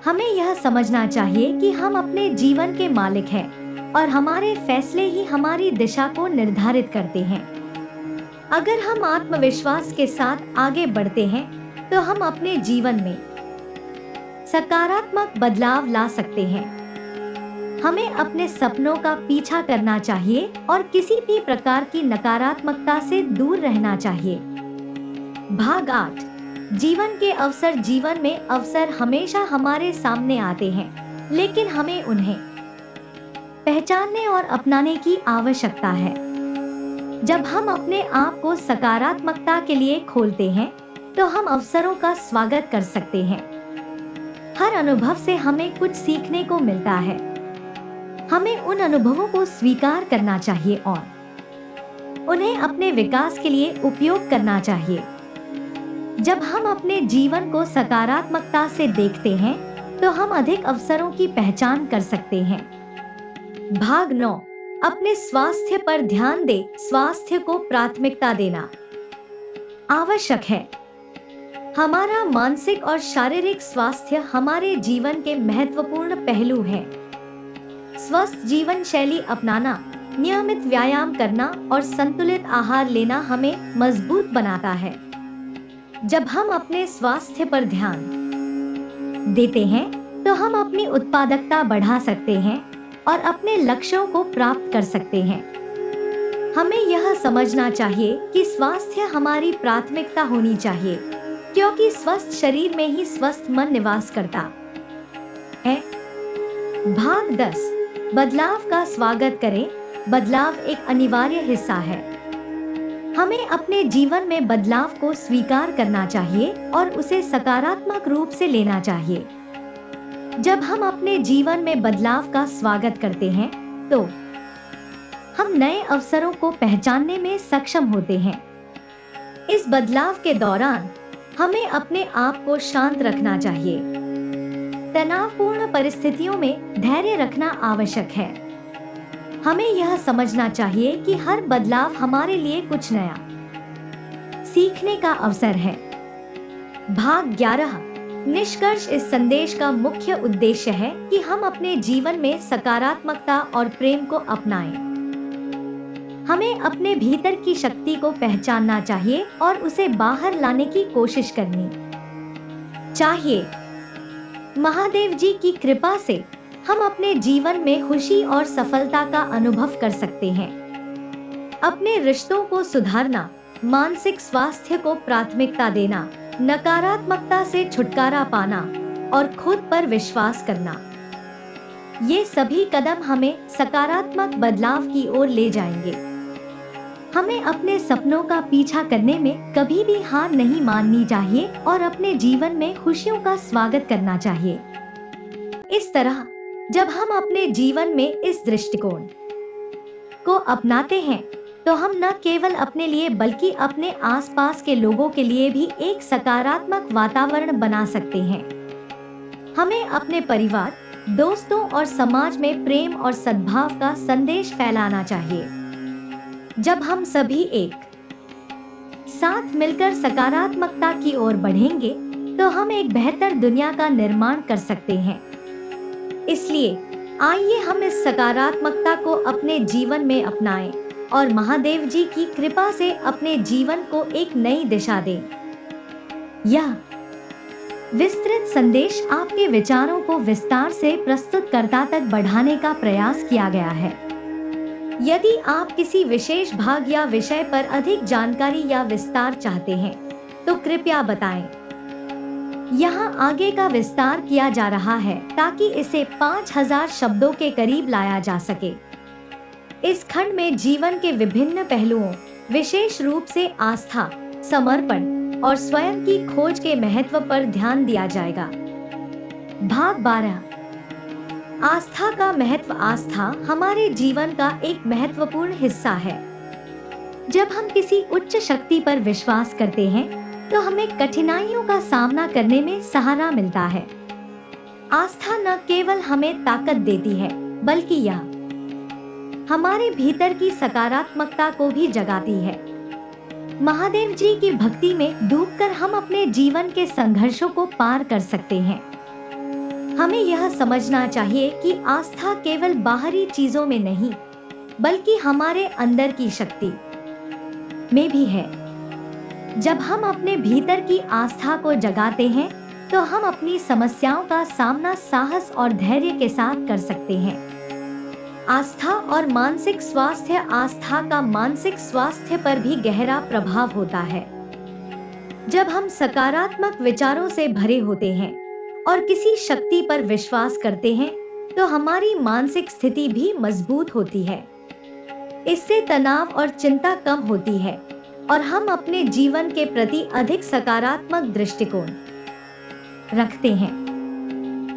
हमें यह समझना चाहिए कि हम अपने जीवन के मालिक हैं और हमारे फैसले ही हमारी दिशा को निर्धारित करते हैं। अगर हम आत्मविश्वास के साथ आगे बढ़ते हैं, तो हम अपने जीवन में सकारात्मक बदलाव ला सकते हैं। हमें अपने सपनों का पीछा करना चाहिए और किसी भी प्रकार की नकारात्मकता से दूर रहना चाहिए। भाग 8, जीवन के अवसर। जीवन में अवसर हमेशा हमारे सामने आते हैं, लेकिन हमें उन्हें पहचानने और अपनाने की आवश्यकता है। जब हम अपने आप को सकारात्मकता के लिए खोलते हैं, तो हम अवसरों का स्वागत कर सकते हैं। हर अनुभव से हमें कुछ सीखने को मिलता है। हमें उन अनुभवों को स्वीकार करना चाहिए और उन्हें अपने विकास के लिए उपयोग करना चाहिए। जब हम अपने जीवन को सकारात्मकता से देखते हैं, तो हम अधिक अवसरों की पहचान कर सकते हैं। भाग 9, अपने स्वास्थ्य पर ध्यान दें। स्वास्थ्य को प्राथमिकता देना आवश्यक है। हमारा मानसिक और शारीरिक स्वास्थ्य हमारे जीवन के महत्वपूर्ण पहलू हैं। स्वस्थ जीवन शैली अपनाना, नियमित व्यायाम करना और संतुलित आहार लेना हमें मजबूत बनाता है। जब हम अपने स्वास्थ्य पर ध्यान देते हैं, तो हम अपनी उत्पादकता बढ़ा सकते हैं और अपने लक्ष्यों को प्राप्त कर सकते हैं। हमें यह समझना चाहिए कि स्वास्थ्य हमारी प्राथमिकता होनी चाहिए, क्योंकि स्वस्थ शरीर में ही स्वस्थ मन निवास करता है। भाग 10, बदलाव का स्वागत करें। बदलाव एक अनिवार्य हिस्सा है। हमें अपने जीवन में बदलाव को स्वीकार करना चाहिए और उसे सकारात्मक रूप से लेना चाहिए। जब हम अपने जीवन में बदलाव का स्वागत करते हैं, तो हम नए अवसरों को पहचानने में सक्षम होते हैं। इस बदलाव के दौरान हमें अपने आप को शांत रखना चाहिए। तनावपूर्ण परिस्थितियों में धैर्य रखना आवश्यक है। हमें यह समझना चाहिए कि हर बदलाव हमारे लिए कुछ नया सीखने का अवसर है। भाग 11, निष्कर्ष। इस संदेश का मुख्य उद्देश्य है कि हम अपने जीवन में सकारात्मकता और प्रेम को अपनाएं। हमें अपने भीतर की शक्ति को पहचानना चाहिए और उसे बाहर लाने की कोशिश करनी चाहिए। महादेव जी की कृपा से हम अपने जीवन में खुशी और सफलता का अनुभव कर सकते हैं। अपने रिश्तों को सुधारना, मानसिक स्वास्थ्य को प्राथमिकता देना नकारात्मकता से छुटकारा पाना और खुद पर विश्वास करना। ये सभी कदम हमें सकारात्मक बदलाव की ओर ले जाएंगे। हमें अपने सपनों का पीछा करने में कभी भी हार नहीं माननी चाहिए और अपने जीवन में खुशियों का स्वागत करना चाहिए। इस तरह जब हम अपने जीवन में इस दृष्टिकोण को अपनाते हैं तो हम न केवल अपने लिए बल्कि अपने आसपास के लोगों के लिए भी एक सकारात्मक वातावरण बना सकते हैं। हमें अपने परिवार, दोस्तों और समाज में प्रेम और सद्भाव का संदेश फैलाना चाहिए। जब हम सभी एक साथ मिलकर सकारात्मकता की ओर बढ़ेंगे तो हम एक बेहतर दुनिया का निर्माण कर सकते हैं। इसलिए आइए हम इस सकारात्मकता को अपने जीवन में अपनाएं और महादेव जी की कृपा से अपने जीवन को एक नई दिशा दें। यह विस्तृत संदेश आपके विचारों को विस्तार से प्रस्तुतकर्ता तक बढ़ाने का प्रयास किया गया है। यदि आप किसी विशेष भाग या विषय पर अधिक जानकारी या विस्तार चाहते हैं तो कृपया बताएं। यहाँ आगे का विस्तार किया जा रहा है ताकि इसे 5000 शब्दों के करीब लाया जा सके। इस खंड में जीवन के विभिन्न पहलुओं, विशेष रूप से आस्था, समर्पण और स्वयं की खोज के महत्व पर ध्यान दिया जाएगा। भाग 12, आस्था का महत्व। आस्था हमारे जीवन का एक महत्वपूर्ण हिस्सा है। जब हम किसी उच्च शक्ति पर विश्वास करते हैं तो हमें कठिनाइयों का सामना करने में सहारा मिलता है। आस्था न केवल हमें ताकत देती है बल्कि यह हमारे भीतर की सकारात्मकता को भी जगाती है। महादेव जी की भक्ति में डूबकर हम अपने जीवन के संघर्षों को पार कर सकते हैं। हमें यह समझना चाहिए कि आस्था केवल बाहरी चीजों में नहीं बल्कि हमारे अंदर की शक्ति में भी है। जब हम अपने भीतर की आस्था को जगाते हैं तो हम अपनी समस्याओं का सामना साहस और धैर्य के साथ कर सकते हैं। आस्था और मानसिक स्वास्थ्य। आस्था का मानसिक स्वास्थ्य पर भी गहरा प्रभाव होता है। जब हम सकारात्मक विचारों से भरे होते हैं और किसी शक्ति पर विश्वास करते हैं तो हमारी मानसिक स्थिति भी मजबूत होती है। इससे तनाव और चिंता कम होती है और हम अपने जीवन के प्रति अधिक सकारात्मक दृष्टिकोण रखते हैं।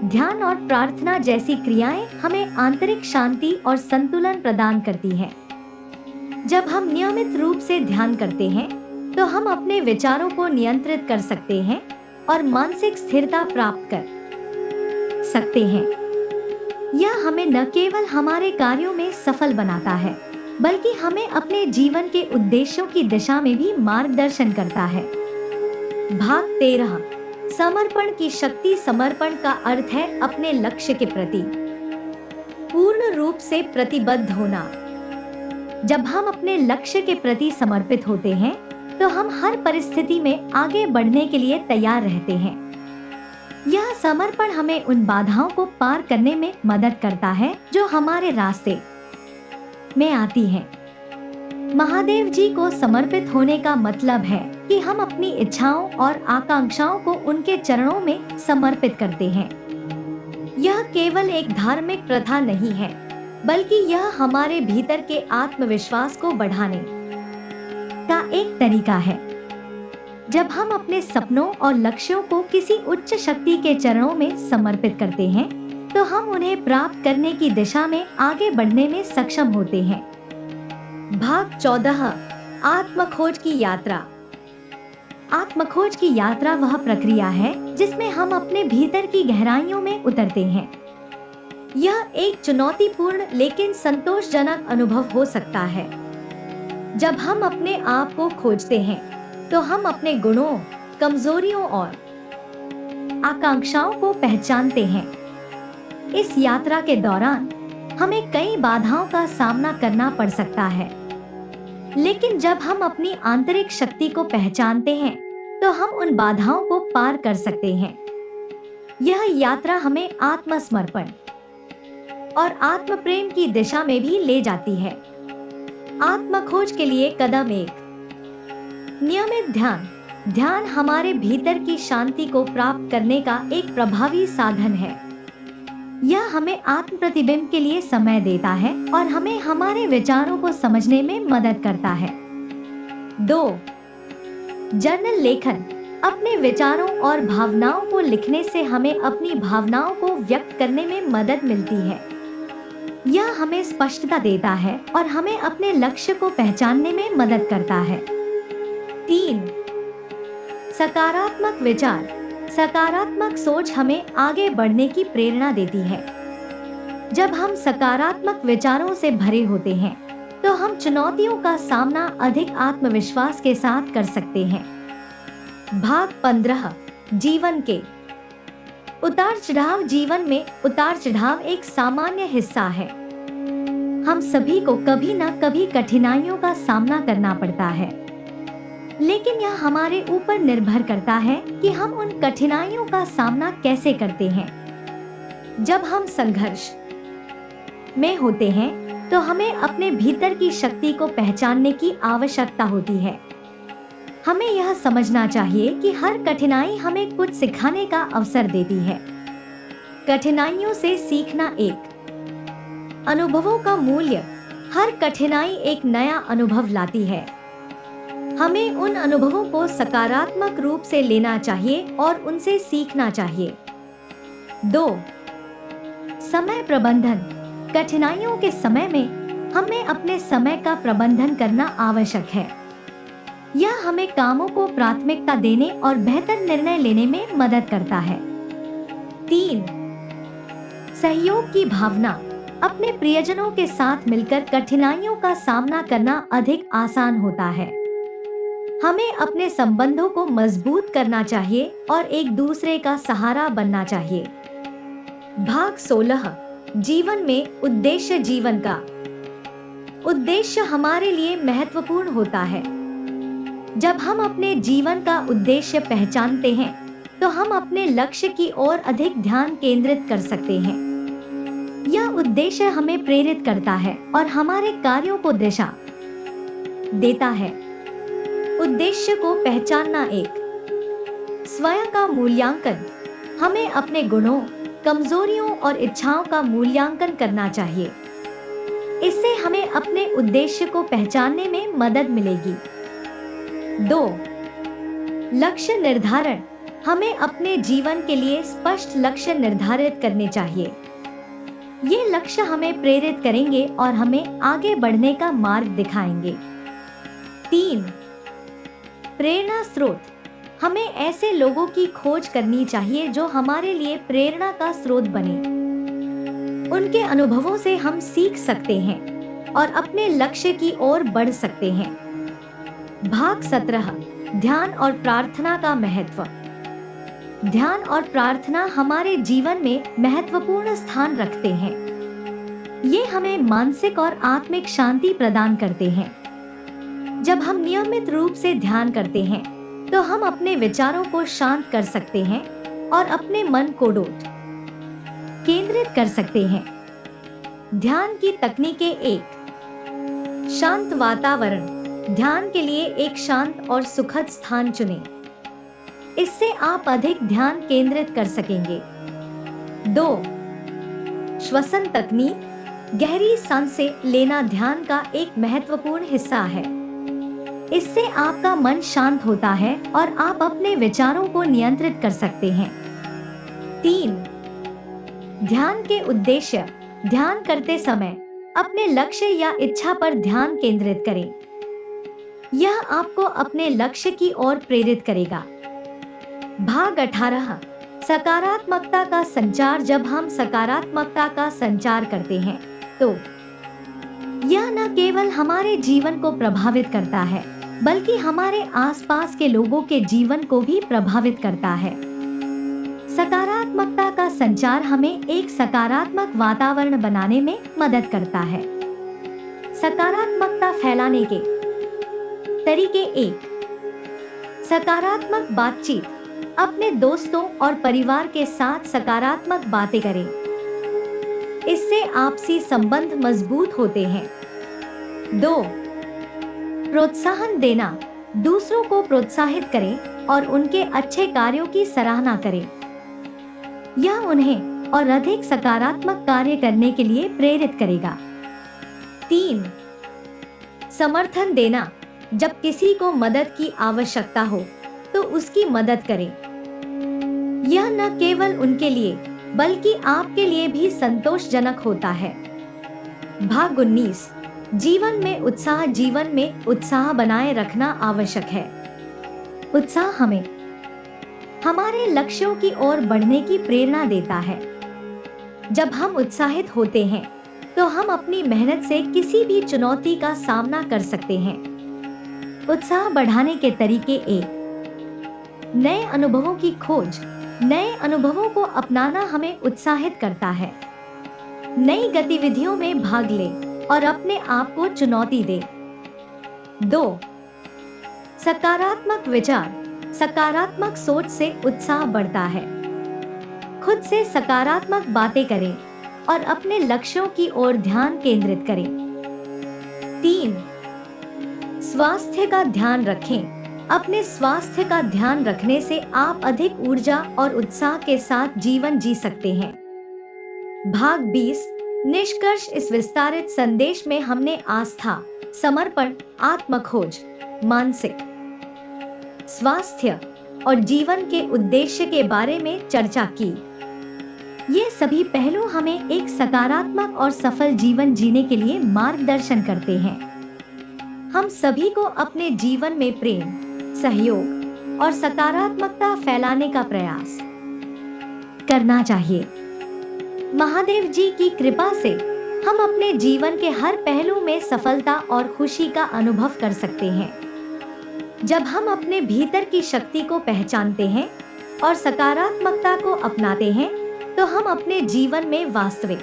ध्यान और प्रार्थना जैसी क्रियाएं हमें आंतरिक शांति और संतुलन प्रदान करती हैं। जब हम नियमित रूप से ध्यान करते हैं तो हम अपने विचारों को नियंत्रित कर सकते हैं और मानसिक स्थिरता प्राप्त कर सकते हैं। यह हमें न केवल हमारे कार्यों में सफल बनाता है बल्कि हमें अपने जीवन के उद्देश्यों की दिशा में भी मार्गदर्शन करता है। भाग 13, समर्पण की शक्ति। समर्पण का अर्थ है अपने लक्ष्य के प्रति पूर्ण रूप से प्रतिबद्ध होना। जब हम अपने लक्ष्य के प्रति समर्पित होते हैं तो हम हर परिस्थिति में आगे बढ़ने के लिए तैयार रहते हैं। यह समर्पण हमें उन बाधाओं को पार करने में मदद करता है जो हमारे रास्ते में आती हैं। महादेव जी को समर्पित होने का मतलब है कि हम अपनी इच्छाओं और आकांक्षाओं को उनके चरणों में समर्पित करते हैं। यह केवल एक धार्मिक प्रथा नहीं है बल्कि यह हमारे भीतर के आत्मविश्वास को बढ़ाने का एक तरीका है। जब हम अपने सपनों और लक्ष्यों को किसी उच्च शक्ति के चरणों में समर्पित करते हैं तो हम उन्हें प्राप्त करने की दिशा में आगे बढ़ने में सक्षम होते हैं। भाग 14, आत्मखोज की यात्रा। आत्मखोज की यात्रा वह प्रक्रिया है जिसमें हम अपने भीतर की गहराइयों में उतरते हैं। यह एक चुनौतीपूर्ण लेकिन संतोषजनक अनुभव हो सकता है। जब हम अपने आप को खोजते हैं तो हम अपने गुणों, कमजोरियों और आकांक्षाओं को पहचानते हैं। इस यात्रा के दौरान हमें कई बाधाओं का सामना करना पड़ सकता है, लेकिन जब हम अपनी आंतरिक शक्ति को पहचानते हैं तो हम उन बाधाओं को पार कर सकते हैं। यह यात्रा हमें आत्मसमर्पण और आत्म प्रेम की दिशा में भी ले जाती है। आत्मखोज के लिए कदम 1, नियमित ध्यान। ध्यान हमारे भीतर की शांति को प्राप्त करने का एक प्रभावी साधन है। यह हमें आत्म प्रतिबिंब के लिए समय देता है और हमें हमारे विचारों को समझने में मदद करता है। 2. जर्नल लेखन। अपने विचारों और भावनाओं को लिखने से हमें अपनी भावनाओं को व्यक्त करने में मदद मिलती है। यह हमें स्पष्टता देता है और हमें अपने लक्ष्य को पहचानने में मदद करता है। 3. सकारात्मक विचार। सकारात्मक सोच हमें आगे बढ़ने की प्रेरणा देती है। जब हम सकारात्मक विचारों से भरे होते हैं, तो हम चुनौतियों का सामना अधिक आत्मविश्वास के साथ कर सकते हैं। भाग 15। जीवन के उतार चढ़ाव। जीवन में उतार चढ़ाव एक सामान्य हिस्सा है। हम सभी को कभी न कभी कठिनाइयों का सामना करना पड़ता है, लेकिन यह हमारे ऊपर निर्भर करता है कि हम उन कठिनाइयों का सामना कैसे करते हैं। जब हम संघर्ष में होते हैं, तो हमें अपने भीतर की शक्ति को पहचानने की आवश्यकता होती है। हमें यह समझना चाहिए कि हर कठिनाई हमें कुछ सिखाने का अवसर देती है। कठिनाइयों से सीखना। एक अनुभवों का मूल्य। हर कठिनाई एक नया अनुभव लाती है। हमें उन अनुभवों को सकारात्मक रूप से लेना चाहिए और उनसे सीखना चाहिए। 2. समय प्रबंधन। कठिनाइयों के समय में हमें अपने समय का प्रबंधन करना आवश्यक है। यह हमें कामों को प्राथमिकता देने और बेहतर निर्णय लेने में मदद करता है। 3. सहयोग की भावना। अपने प्रियजनों के साथ मिलकर कठिनाइयों का सामना करना अधिक आसान होता है। हमें अपने संबंधों को मजबूत करना चाहिए और एक दूसरे का सहारा बनना चाहिए। भाग 16। जीवन में उद्देश्य। जीवन का उद्देश्य हमारे लिए महत्वपूर्ण होता है। जब हम अपने जीवन का उद्देश्य पहचानते हैं, तो हम अपने लक्ष्य की ओर अधिक ध्यान केंद्रित कर सकते हैं। यह उद्देश्य हमें प्रेरित करता है और हमारे कार्यों को दिशा देता है। उद्देश्य को पहचानना। एक स्वयं का मूल्यांकन। हमें अपने गुणों, कमजोरियों और इच्छाओं का मूल्यांकन करना चाहिए। इससे हमें अपने उद्देश्य को पहचानने में मदद मिलेगी। 2. लक्ष्य निर्धारण। हमें अपने जीवन के लिए स्पष्ट लक्ष्य निर्धारित करने चाहिए। ये लक्ष्य हमें प्रेरित करेंगे और हमें आगे बढ़ने का मार्ग दिखाएंगे। 3. प्रेरणा स्रोत। हमें ऐसे लोगों की खोज करनी चाहिए जो हमारे लिए प्रेरणा का स्रोत बने। उनके अनुभवों से हम सीख सकते हैं और अपने लक्ष्य की ओर बढ़ सकते हैं। भाग 17। ध्यान और प्रार्थना का महत्व। ध्यान और प्रार्थना हमारे जीवन में महत्वपूर्ण स्थान रखते हैं। ये हमें मानसिक और आत्मिक शांति प्रदान करते हैं। जब हम नियमित रूप से ध्यान करते हैं, तो हम अपने विचारों को शांत कर सकते हैं और अपने मन को केंद्रित कर सकते हैं। ध्यान की तकनीकें। एक शांत वातावरण। ध्यान के लिए एक शांत और सुखद स्थान चुनें। इससे आप अधिक ध्यान केंद्रित कर सकेंगे। 2. श्वसन तकनीक। गहरी सांसें लेना ध्यान का एक महत्वपूर्ण हिस्सा है। इससे आपका मन शांत होता है और आप अपने विचारों को नियंत्रित कर सकते हैं। 3. ध्यान के उद्देश्य। ध्यान करते समय अपने लक्ष्य या इच्छा पर ध्यान केंद्रित करें। यह आपको अपने लक्ष्य की ओर प्रेरित करेगा। भाग 18। सकारात्मकता का संचार। जब हम सकारात्मकता का संचार करते हैं, तो यह न केवल हमारे जीवन को प्रभावित करता है, बल्कि हमारे आसपास के लोगों के जीवन को भी प्रभावित करता है। सकारात्मकता का संचार हमें एक सकारात्मक वातावरण बनाने में मदद करता है। सकारात्मकता फैलाने के तरीके। 1. सकारात्मक बातचीत। अपने दोस्तों और परिवार के साथ सकारात्मक बातें करें। इससे आपसी संबंध मजबूत होते हैं। 2. प्रोत्साहन देना। दूसरों को प्रोत्साहित करें और उनके अच्छे कार्यों की सराहना करें। यह उन्हें और अधिक सकारात्मक कार्य करने के लिए प्रेरित करेगा। 3. समर्थन देना। जब किसी को मदद की आवश्यकता हो तो उसकी मदद करें। यह न केवल उनके लिए बल्कि आपके लिए भी संतोषजनक होता है। भाग 19। जीवन में उत्साह बनाए रखना आवश्यक है। उत्साह हमें हमारे लक्ष्यों की ओर बढ़ने की प्रेरणा देता है। जब हम उत्साहित होते हैं तो हम अपनी मेहनत से किसी भी चुनौती का सामना कर सकते हैं। उत्साह बढ़ाने के तरीके। 1. नए अनुभवों की खोज। नए अनुभवों को अपनाना हमें उत्साहित करता है। नई गतिविधियों में भाग लें और अपने आप को चुनौती दें। 2. सकारात्मक विचार। सकारात्मक सोच से उत्साह बढ़ता है। खुद से सकारात्मक बातें करें और अपने लक्ष्यों की ओर ध्यान केंद्रित करें। 3. स्वास्थ्य का ध्यान रखें। अपने स्वास्थ्य का ध्यान रखने से आप अधिक ऊर्जा और उत्साह के साथ जीवन जी सकते हैं। भाग 20। निष्कर्ष। इस विस्तारित संदेश में हमने आस्था, समर्पण, आत्मखोज, मानसिक स्वास्थ्य और जीवन के उद्देश्य के बारे में चर्चा की। ये सभी पहलू हमें एक सकारात्मक और सफल जीवन जीने के लिए मार्गदर्शन करते हैं। हम सभी को अपने जीवन में प्रेम, सहयोग और सकारात्मकता फैलाने का प्रयास करना चाहिए। महादेव जी की कृपा से हम अपने जीवन के हर पहलू में सफलता और खुशी का अनुभव कर सकते हैं। जब हम अपने भीतर की शक्ति को पहचानते हैं और सकारात्मकता को अपनाते हैं तो हम अपने जीवन में वास्तविक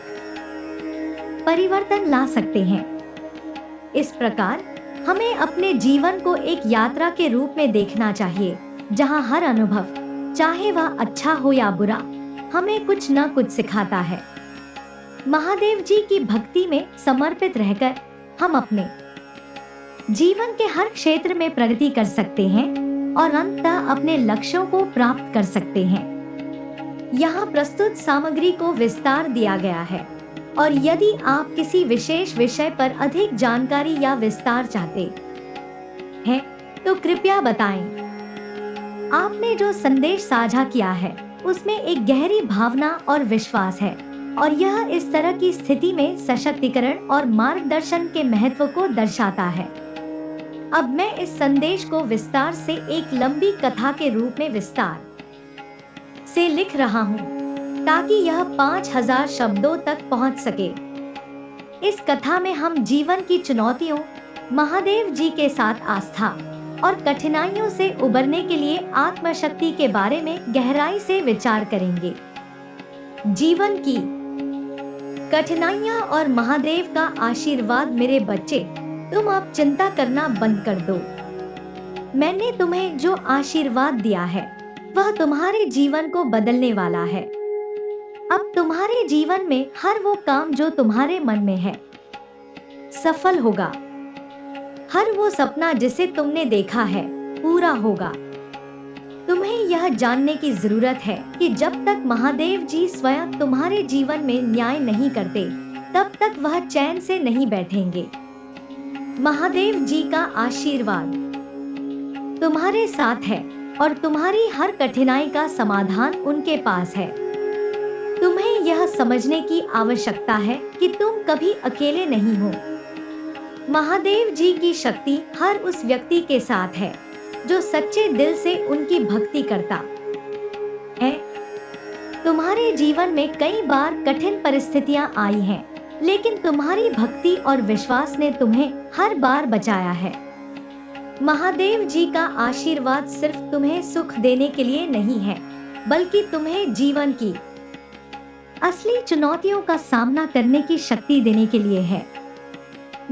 परिवर्तन ला सकते हैं। इस प्रकार हमें अपने जीवन को एक यात्रा के रूप में देखना चाहिए, जहां हर अनुभव, चाहे वह अच्छा हो या बुरा, हमें कुछ न कुछ सिखाता है। महादेव जी की भक्ति में समर्पित रहकर हम अपने जीवन के हर क्षेत्र में प्रगति कर सकते हैं और अंततः अपने लक्ष्यों को प्राप्त कर सकते हैं। यहाँ प्रस्तुत सामग्री को विस्तार दिया गया है और यदि आप किसी विशेष विषय पर अधिक जानकारी या विस्तार चाहते हैं तो कृपया बताएं। आपने जो संदेश साझा किया है उसमें एक गहरी भावना और विश्वास है और यह इस तरह की स्थिति में सशक्तिकरण और मार्गदर्शन के महत्व को दर्शाता है। अब मैं इस संदेश को विस्तार से एक लंबी कथा के रूप में विस्तार से लिख रहा हूँ ताकि यह 5000 शब्दों तक पहुँच सके। इस कथा में हम जीवन की चुनौतियों, महादेव जी के साथ आस्था और कठिनाइयों से उबरने के लिए आत्मशक्ति के बारे में गहराई से विचार करेंगे। जीवन की कठिनाइयाँ और महादेव का आशीर्वाद। मेरे बच्चे, तुम अब चिंता करना बंद कर दो। मैंने तुम्हें जो आशीर्वाद दिया है वह तुम्हारे जीवन को बदलने वाला है। अब तुम्हारे जीवन में हर वो काम जो तुम्हारे मन में है सफल होगा। हर वो सपना जिसे तुमने देखा है पूरा होगा। तुम्हें यह जानने की जरूरत है कि जब तक महादेव जी स्वयं तुम्हारे जीवन में न्याय नहीं करते तब तक वह चैन से नहीं बैठेंगे। महादेव जी का आशीर्वाद तुम्हारे साथ है और तुम्हारी हर कठिनाई का समाधान उनके पास है। तुम्हें यह समझने की आवश्यकता है कि तुम कभी अकेले नहीं हो। महादेव जी की शक्ति हर उस व्यक्ति के साथ है जो सच्चे दिल से उनकी भक्ति करता है। तुम्हारे जीवन में कई बार कठिन परिस्थितियां आई हैं, लेकिन तुम्हारी भक्ति और विश्वास ने तुम्हें हर बार बचाया है। महादेव जी का आशीर्वाद सिर्फ तुम्हें सुख देने के लिए नहीं है, बल्कि तुम्हें जीवन की असली चुनौतियों का सामना करने की शक्ति देने के लिए है।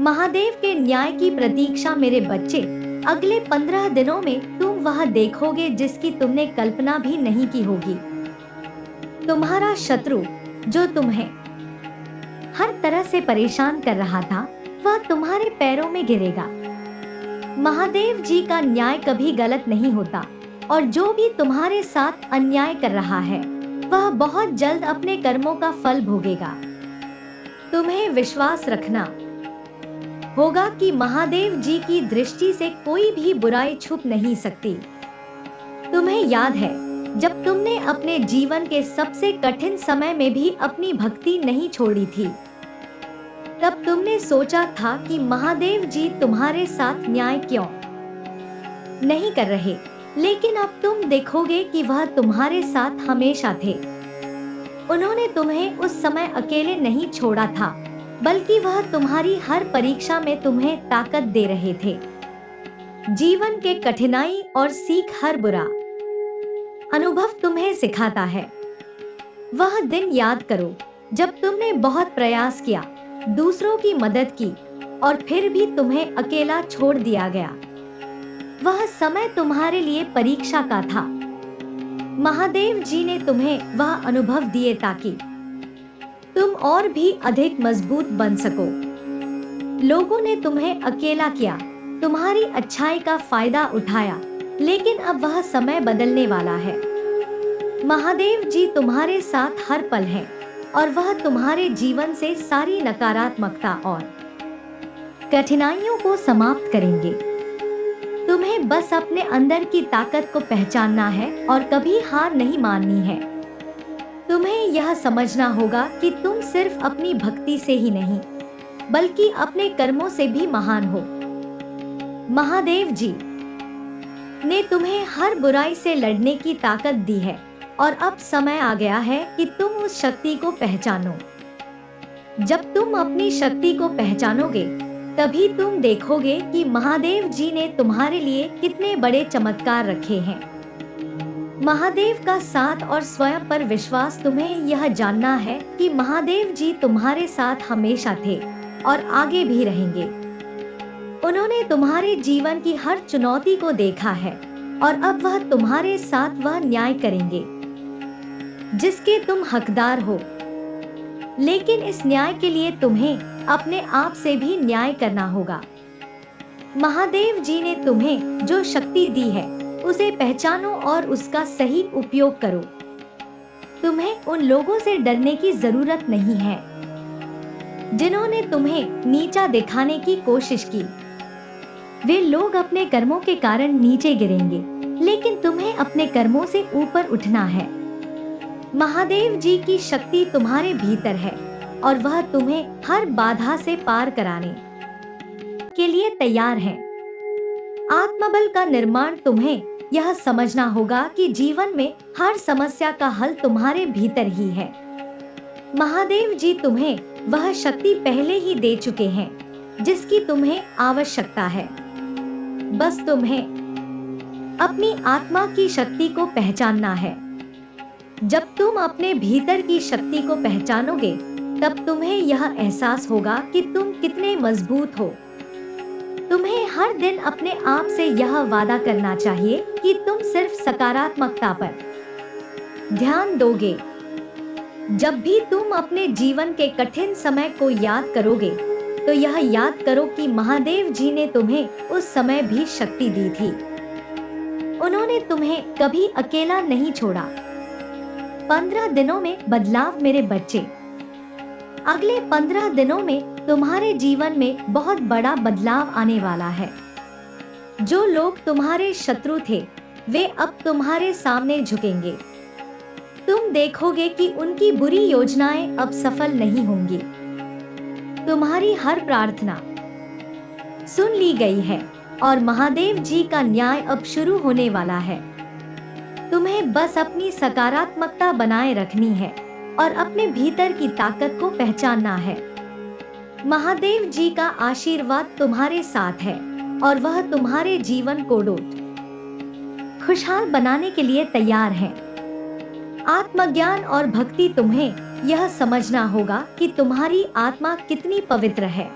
महादेव के न्याय की प्रतीक्षा। मेरे बच्चे, अगले 15 दिनों में तुम वह देखोगे जिसकी तुमने कल्पना भी नहीं की होगी। तुम्हारा शत्रु जो तुम्हें हर तरह से परेशान कर रहा था वह तुम्हारे पैरों में गिरेगा। महादेव जी का न्याय कभी गलत नहीं होता और जो भी तुम्हारे साथ अन्याय कर रहा है वह बहुत जल्द अपने कर्मों का फल भोगेगा। तुम्हें विश्वास रखना होगा कि महादेव जी की दृष्टि से कोई भी बुराई छुप नहीं सकती। तुम्हें याद है जब तुमने अपने जीवन के सबसे कठिन समय में भी अपनी भक्ति नहीं छोड़ी थी, तब तुमने सोचा था कि महादेव जी तुम्हारे साथ न्याय क्यों नहीं कर रहे, लेकिन अब तुम देखोगे कि वह तुम्हारे साथ हमेशा थे। उन्होंने तुम्हें उस समय अकेले नहीं छोड़ा था, बल्कि वह तुम्हारी हर परीक्षा में तुम्हें ताकत दे रहे थे। जीवन के कठिनाई और सीख हर बुरा अनुभव तुम्हें सिखाता है। वह दिन याद करो जब तुमने बहुत प्रयास किया, दूसरों की मदद की और फिर भी तुम्हें अकेला छोड़ दिया गया। वह समय तुम्हारे लिए परीक्षा का था। महादेव जी ने तुम्हें वह अनुभव दिए ताकि तुम और भी अधिक मजबूत बन सको। लोगों ने तुम्हें अकेला किया, तुम्हारी अच्छाई का फायदा उठाया, लेकिन अब वह समय बदलने वाला है। महादेव जी तुम्हारे साथ हर पल हैं और वह तुम्हारे जीवन से सारी नकारात्मकता और कठिनाइयों को समाप्त करेंगे। तुम्हें बस अपने अंदर की ताकत को पहचानना है और कभी हार नहीं माननी है। तुम्हें यह समझना होगा कि तुम सिर्फ अपनी भक्ति से ही नहीं, बल्कि अपने कर्मों से भी महान हो। महादेव जी ने तुम्हें हर बुराई से लड़ने की ताकत दी है और अब समय आ गया है कि तुम उस शक्ति को पहचानो। जब तुम अपनी शक्ति को पहचानोगे, तभी तुम देखोगे कि महादेव जी ने तुम्हारे लिए कितने बड़े चमत्कार रखे हैं। महादेव का साथ और स्वयं पर विश्वास तुम्हें यह जानना है कि महादेव जी तुम्हारे साथ हमेशा थे और आगे भी रहेंगे। उन्होंने तुम्हारे जीवन की हर चुनौती को देखा है और अब वह तुम्हारे साथ वह न्याय करेंगे जिसके तुम हकदार हो। लेकिन इस न्याय के लिए तुम्हें अपने आप से भी न्याय करना होगा। महादेव जी ने तुम्हें जो शक्ति दी है उसे पहचानो और उसका सही उपयोग करो। तुम्हें उन लोगों से डरने की जरूरत नहीं है जिन्होंने तुम्हें नीचा दिखाने की कोशिश की। वे लोग अपने कर्मों के कारण नीचे गिरेंगे, लेकिन तुम्हें अपने कर्मों से ऊपर उठना है। महादेव जी की शक्ति तुम्हारे भीतर है और वह तुम्हें हर बाधा से पार कराने के लिए तैयार है। आत्मबल का निर्माण तुम्हें यह समझना होगा कि जीवन में हर समस्या का हल तुम्हारे भीतर ही है। महादेव जी तुम्हें वह शक्ति पहले ही दे चुके हैं जिसकी तुम्हें आवश्यकता है। बस तुम्हें अपनी आत्मा की शक्ति को पहचानना है। जब तुम अपने भीतर की शक्ति को पहचानोगे, तब तुम्हें यह एहसास होगा कि तुम कितने मजबूत हो। तुम्हें हर दिन अपने आप से यह वादा करना चाहिए कि तुम सिर्फ सकारात्मकता पर ध्यान दोगे। जब भी तुम अपने जीवन के कठिन समय को याद करोगे, तो यह याद करो कि महादेव जी ने तुम्हें उस समय भी शक्ति दी थी। उन्होंने तुम्हें कभी अकेला नहीं छोड़ा। 15 दिनों में बदलाव मेरे बच्चे। अगले 15 दिनों में तुम्हारे जीवन में बहुत बड़ा बदलाव आने वाला है। जो लोग तुम्हारे शत्रु थे, वे अब तुम्हारे सामने झुकेंगे। तुम देखोगे कि उनकी बुरी योजनाएं अब सफल नहीं होंगी। तुम्हारी हर प्रार्थना सुन ली गई है और महादेव जी का न्याय अब शुरू होने वाला है। तुम्हें बस अपनी सकारात्मकता बनाए रखनी है और अपने भीतर की ताकत को पहचानना है। महादेव जी का आशीर्वाद तुम्हारे साथ है और वह तुम्हारे जीवन को खुशहाल बनाने के लिए तैयार है। आत्मज्ञान और भक्ति तुम्हें यह समझना होगा कि तुम्हारी आत्मा कितनी पवित्र है।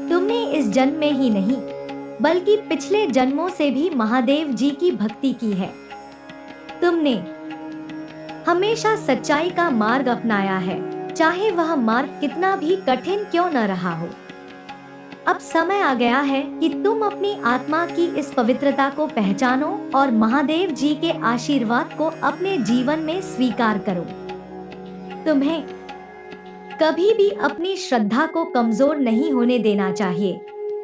तुमने इस जन्म में ही नहीं, बल्कि पिछले जन्मों से भी महादेव जी की भक्ति की है। तुमने हमेशा सच्चाई का मार्ग अपनाया है, चाहे वह मार्ग कितना भी कठिन क्यों न रहा हो। अब समय आ गया है कि तुम अपनी आत्मा की इस पवित्रता को पहचानो और महादेव जी के आशीर्वाद को अपने जीवन में स्वीकार करो। तुम्हें कभी भी अपनी श्रद्धा को कमजोर नहीं होने देना चाहिए,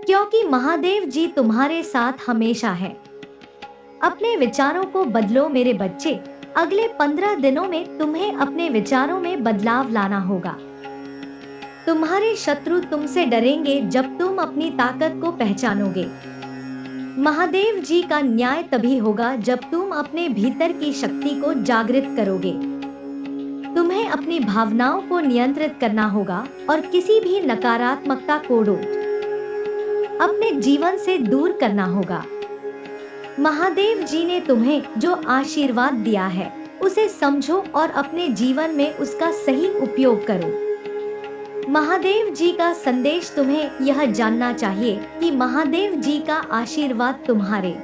क्योंकि महादेव जी तुम्हारे साथ हमेशा है। अपने विचारों को बदलो मेरे बच्चे। अगले 15 दिनों में तुम्हें अपने विचारों में बदलाव लाना होगा। तुम्हारे शत्रु तुमसे डरेंगे जब तुम अपनी ताकत को पहचानोगे। महादेव जी का न्याय तभी होगा जब तुम अपने भीतर की शक्ति को जागृत करोगे। तुम्हें अपनी भावनाओं को नियंत्रित करना होगा और किसी भी नकारात्मकता को अपने जीवन से दूर करना होगा। महादेव जी ने तुम्हें जो आशीर्वाद दिया है उसे समझो और अपने जीवन में उसका सही उपयोग करो। महादेव जी का संदेश तुम्हें यह जानना चाहिए कि महादेव जी का आशीर्वाद तुम्हारे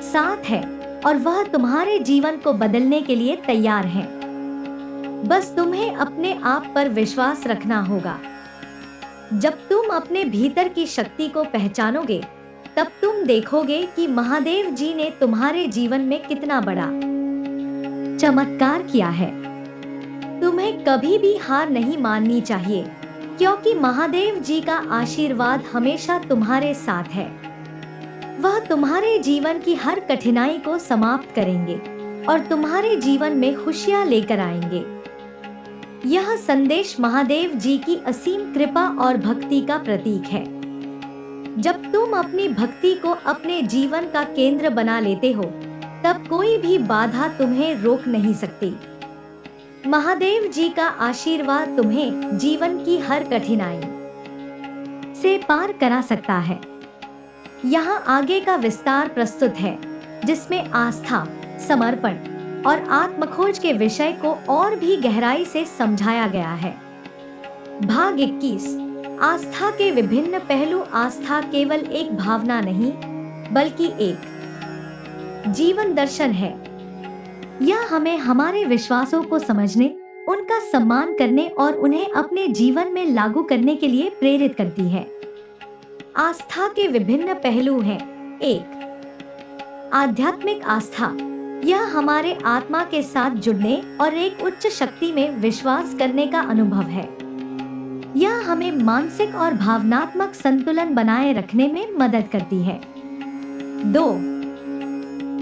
साथ है और वह तुम्हारे जीवन को बदलने के लिए तैयार है। बस तुम्हें अपने आप पर विश्वास रखना होगा। जब तुम अपने भीतर की शक्ति को पहचानोगे, तब तुम देखोगे कि महादेव जी ने तुम्हारे जीवन में कितना बड़ा चमत्कार किया है। तुम्हें कभी भी हार नहीं माननी चाहिए, क्योंकि महादेव जी का आशीर्वाद हमेशा तुम्हारे साथ है। वह तुम्हारे जीवन की हर कठिनाई को समाप्त करेंगे और तुम्हारे जीवन में खुशियां लेकर आएंगे। यह संदेश महादेव जी की असीम कृपा और भक्ति का प्रतीक है। जब तुम अपनी भक्ति को अपने जीवन का केंद्र बना लेते हो, तब कोई भी बाधा तुम्हें रोक नहीं सकती। महादेव जी का आशीर्वाद तुम्हें जीवन की हर कठिनाई से पार करा सकता है। यहाँ आगे का विस्तार प्रस्तुत है, जिसमें आस्था, समर्पण और आत्मखोज के विषय को और भी गहराई से समझाया गया है। भाग 21, आस्था के विभिन्न पहलू। आस्था केवल एक भावना नहीं, बल्कि एक जीवन दर्शन है। यह हमें हमारे विश्वासों को समझने, उनका सम्मान करने और उन्हें अपने जीवन में लागू करने के लिए प्रेरित करती है। आस्था के विभिन्न पहलू हैं। 1, आध्यात्मिक आस्था। यह हमारे आत्मा के साथ जुड़ने और एक उच्च शक्ति में विश्वास करने का अनुभव है। यह हमें मानसिक और भावनात्मक संतुलन बनाए रखने में मदद करती है। 2,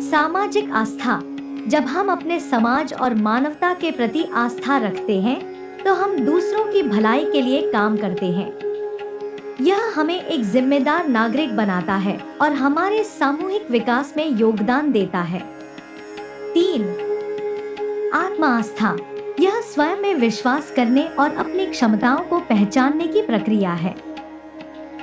सामाजिक आस्था। जब हम अपने समाज और मानवता के प्रति आस्था रखते हैं, तो हम दूसरों की भलाई के लिए काम करते हैं। यह हमें एक जिम्मेदार नागरिक बनाता है और हमारे सामूहिक विकास में योगदान देता है। 3, आत्म आस्था। यह स्वयं में विश्वास करने और अपनी क्षमताओं को पहचानने की प्रक्रिया है।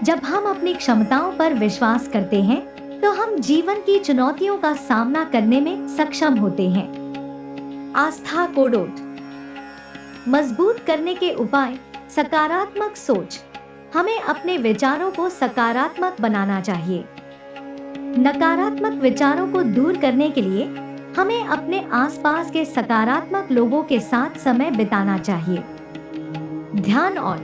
जब हम अपनी क्षमताओं पर विश्वास करते हैं, तो हम जीवन की चुनौतियों का सामना करने में सक्षम होते हैं। आस्था को मजबूत करने के उपाय। सकारात्मक सोच। हमें अपने विचारों को सकारात्मक बनाना चाहिए। नकारात्मक विचारों को दूर करने के लिए हमें अपने आसपास के सकारात्मक लोगों के साथ समय बिताना चाहिए। ध्यान और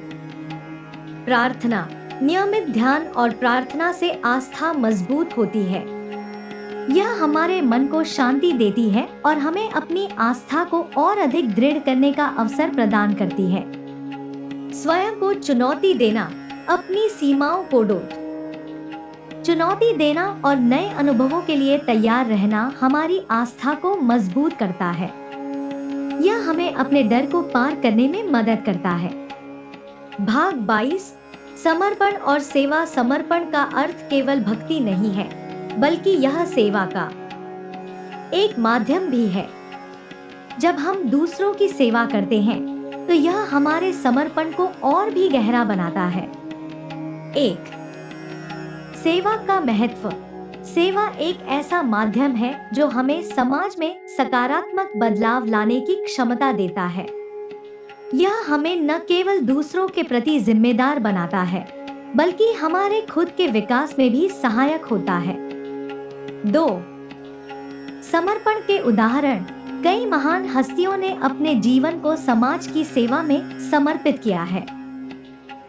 प्रार्थना। नियमित ध्यान और प्रार्थना से आस्था मजबूत होती है। यह हमारे मन को शांति देती है और हमें अपनी आस्था को और अधिक दृढ़ करने का अवसर प्रदान करती है। स्वयं को चुनौती देना। अपनी सीमाओं को चुनौती देना और नए अनुभवों के लिए तैयार रहना हमारी आस्था को मजबूत करता है। यह हमें अपने डर को पार करने में मदद करता है। भाग 22, समर्पण और सेवा। समर्पण का अर्थ केवल भक्ति नहीं है, बल्कि यह सेवा का एक माध्यम भी है। जब हम दूसरों की सेवा करते हैं, तो यह हमारे समर्पण को और भी गहरा बनाता है। 1, सेवा का महत्व। सेवा एक ऐसा माध्यम है जो हमें समाज में सकारात्मक बदलाव लाने की क्षमता देता है। यह हमें न केवल दूसरों के प्रति जिम्मेदार बनाता है, बल्कि हमारे खुद के विकास में भी सहायक होता है। 2, समर्पण के उदाहरण। कई महान हस्तियों ने अपने जीवन को समाज की सेवा में समर्पित किया है,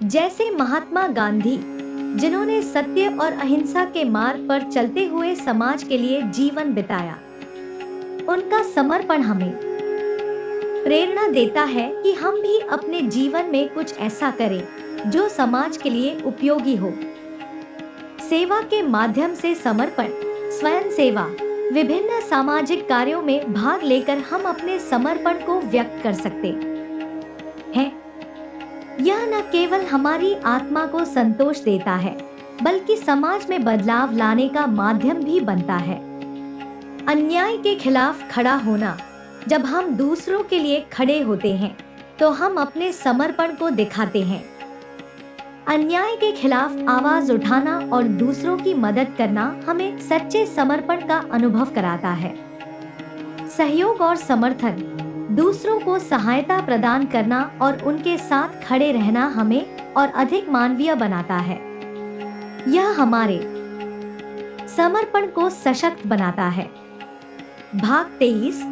जैसे महात्मा गांधी, जिन्होंने सत्य और अहिंसा के मार्ग पर चलते हुए समाज के लिए जीवन बिताया। उनका समर्पण हमें प्रेरणा देता है कि हम भी अपने जीवन में कुछ ऐसा करें जो समाज के लिए उपयोगी हो। सेवा के माध्यम से समर्पण, स्वयं सेवा, विभिन्न सामाजिक कार्यों में भाग लेकर हम अपने समर्पण को व्यक्त कर सकते हैं। यह न केवल हमारी आत्मा को संतोष देता है, बल्कि समाज में बदलाव लाने का माध्यम भी बनता है। अन्याय के खिलाफ खड़ा होना, जब हम दूसरों के लिए खड़े होते हैं तो हम अपने समर्पण को दिखाते हैं। अन्याय के खिलाफ आवाज उठाना और दूसरों की मदद करना हमें सच्चे समर्पण का अनुभव कराता है। सहयोग और समर्थन, दूसरों को सहायता प्रदान करना और उनके साथ खड़े रहना हमें और अधिक मानवीय बनाता है। यह हमारे समर्पण को सशक्त बनाता है। भाग 23,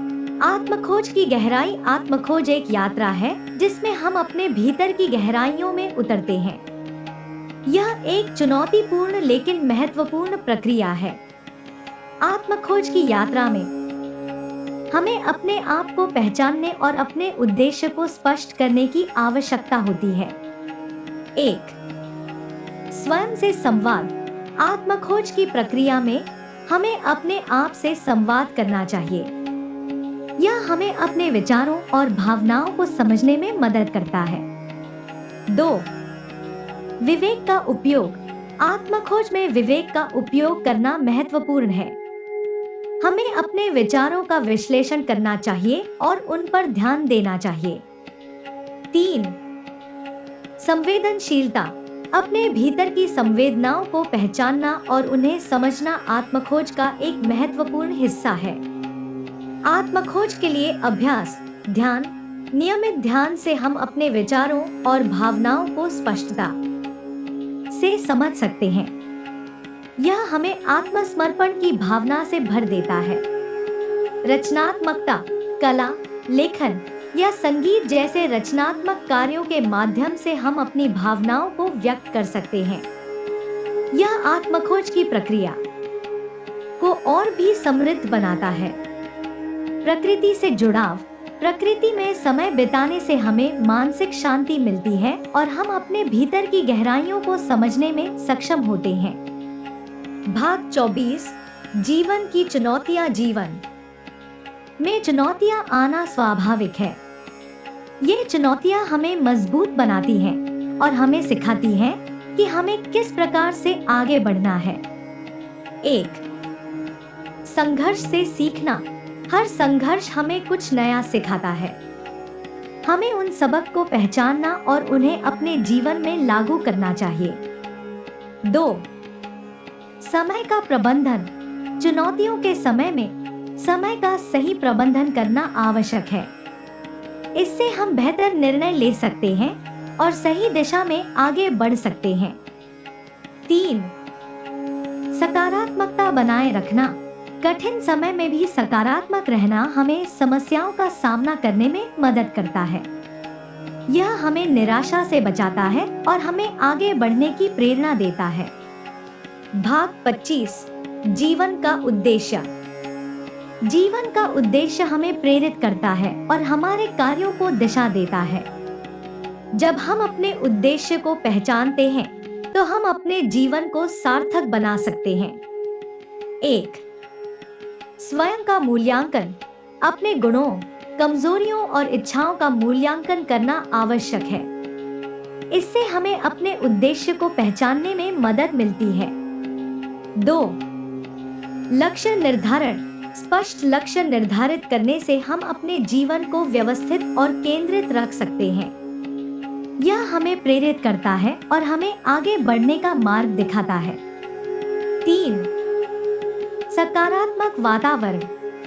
आत्मखोज की गहराई। आत्मखोज एक यात्रा है जिसमें हम अपने भीतर की गहराइयों में उतरते हैं। यह एक चुनौतीपूर्ण लेकिन महत्वपूर्ण प्रक्रिया है। आत्मखोज की यात्रा में हमें अपने आप को पहचानने और अपने उद्देश्य को स्पष्ट करने की आवश्यकता होती है। 1. स्वयं से संवाद। आत्मखोज की प्रक्रिया में हमें अपने आप से संवाद करना चाहिए। यह हमें अपने विचारों और भावनाओं को समझने में मदद करता है। 2. विवेक का उपयोग। आत्मखोज में विवेक का उपयोग करना महत्वपूर्ण है। हमें अपने विचारों का विश्लेषण करना चाहिए और उन पर ध्यान देना चाहिए। 3. संवेदनशीलता। अपने भीतर की संवेदनाओं को पहचानना और उन्हें समझना आत्मखोज का एक महत्वपूर्ण हिस्सा है। आत्मखोज के लिए अभ्यास, ध्यान। नियमित ध्यान से हम अपने विचारों और भावनाओं को स्पष्टता से समझ सकते हैं। यह हमें आत्मसमर्पण की भावना से भर देता है। रचनात्मकता, कला, लेखन या संगीत जैसे रचनात्मक कार्यों के माध्यम से हम अपनी भावनाओं को व्यक्त कर सकते हैं। यह आत्मखोज की प्रक्रिया को और भी समृद्ध बनाता है। प्रकृति से जुड़ाव। प्रकृति में समय बिताने से हमें मानसिक शांति मिलती है और हम अपने भीतर की गहराइयों को समझने में सक्षम होते हैं। भाग 24, जीवन की चुनौतियां। जीवन में चुनौतियां आना स्वाभाविक है। ये चुनौतियां हमें मजबूत बनाती हैं और हमें सिखाती हैं कि हमें किस प्रकार से आगे बढ़ना है। 1. संघर्ष से सीखना। हर संघर्ष हमें कुछ नया सिखाता है। हमें उन सबक को पहचानना और उन्हें अपने जीवन में लागू करना चाहिए। 2. समय का प्रबंधन। चुनौतियों के समय में समय का सही प्रबंधन करना आवश्यक है। इससे हम बेहतर निर्णय ले सकते हैं और सही दिशा में आगे बढ़ सकते हैं। 3. सकारात्मकता बनाए रखना। कठिन समय में भी सकारात्मक रहना हमें समस्याओं का सामना करने में मदद करता है। यह हमें निराशा से बचाता है और हमें आगे बढ़ने की प्रेरणा देता है। भाग 25, जीवन का उद्देश्य। जीवन का उद्देश्य हमें प्रेरित करता है और हमारे कार्यों को दिशा देता है। जब हम अपने उद्देश्य को पहचानते हैं तो हम अपने जीवन को सार्थक बना सकते हैं। 1. स्वयं का मूल्यांकन। अपने गुणों, कमजोरियों और इच्छाओं का मूल्यांकन करना आवश्यक है। इससे हमें अपने उद्देश्य को पहचानने में मदद मिलती है। 2. लक्ष्य निर्धारण। स्पष्ट लक्ष्य निर्धारित करने से हम अपने जीवन को व्यवस्थित और केंद्रित रख सकते हैं। यह हमें प्रेरित करता है और हमें आगे बढ़ने का मार्ग दिखाता है। 3. सकारात्मक वातावरण।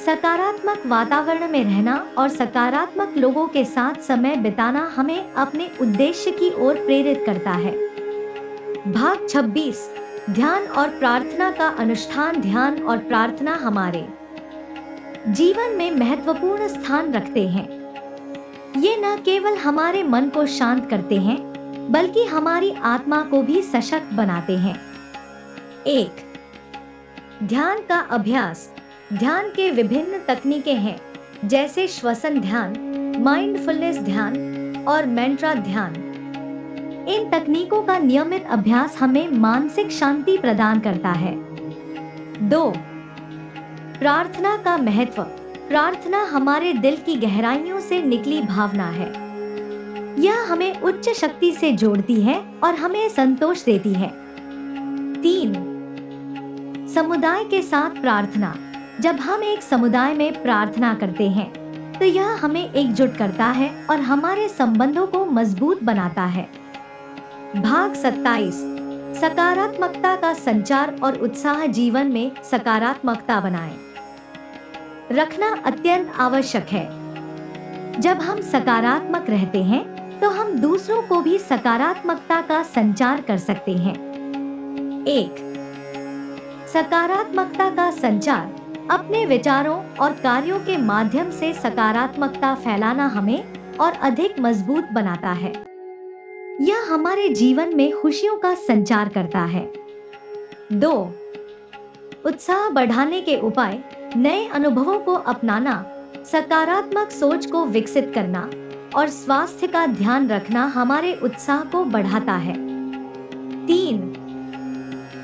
सकारात्मक वातावरण में रहना और सकारात्मक लोगों के साथ समय बिताना हमें अपने उद्देश्य की ओर प्रेरित करता है। भाग 26, ध्यान और प्रार्थना का अनुष्ठान। ध्यान और प्रार्थना हमारे जीवन में महत्वपूर्ण स्थान रखते हैं। ये न केवल हमारे मन को शांत करते हैं, बल्कि हमारी आत्मा को भी सशक्त बनाते हैं। 1. ध्यान का अभ्यास। ध्यान के विभिन्न तकनीकें हैं, जैसे श्वसन ध्यान, माइंडफुलनेस ध्यान और मैंट्रा ध्यान। इन तकनीकों का नियमित अभ्यास हमें मानसिक शांति प्रदान करता है। 2. प्रार्थना का महत्व। प्रार्थना हमारे दिल की गहराइयों से निकली भावना है। यह हमें उच्च शक्ति से जोड़ती है और हमें संतोष देती है। 3. समुदाय के साथ प्रार्थना। जब हम एक समुदाय में प्रार्थना करते हैं तो यह हमें एकजुट करता है और हमारे संबंधों को मजबूत बनाता है। भाग 27। सकारात्मकता का संचार और उत्साह। जीवन में सकारात्मकता बनाएं रखना अत्यंत आवश्यक है। जब हम सकारात्मक रहते हैं तो हम दूसरों को भी सकारात्मकता का संचार कर सकते हैं। 1. सकारात्मकता का संचार। अपने विचारों और कार्यों के माध्यम से सकारात्मकता फैलाना हमें और अधिक मजबूत बनाता है। यह हमारे जीवन में खुशियों का संचार करता है। 2. उत्साह बढ़ाने के उपाय। नए अनुभवों को अपनाना, सकारात्मक सोच को विकसित करना और स्वास्थ्य का ध्यान रखना हमारे उत्साह को बढ़ाता है। 3.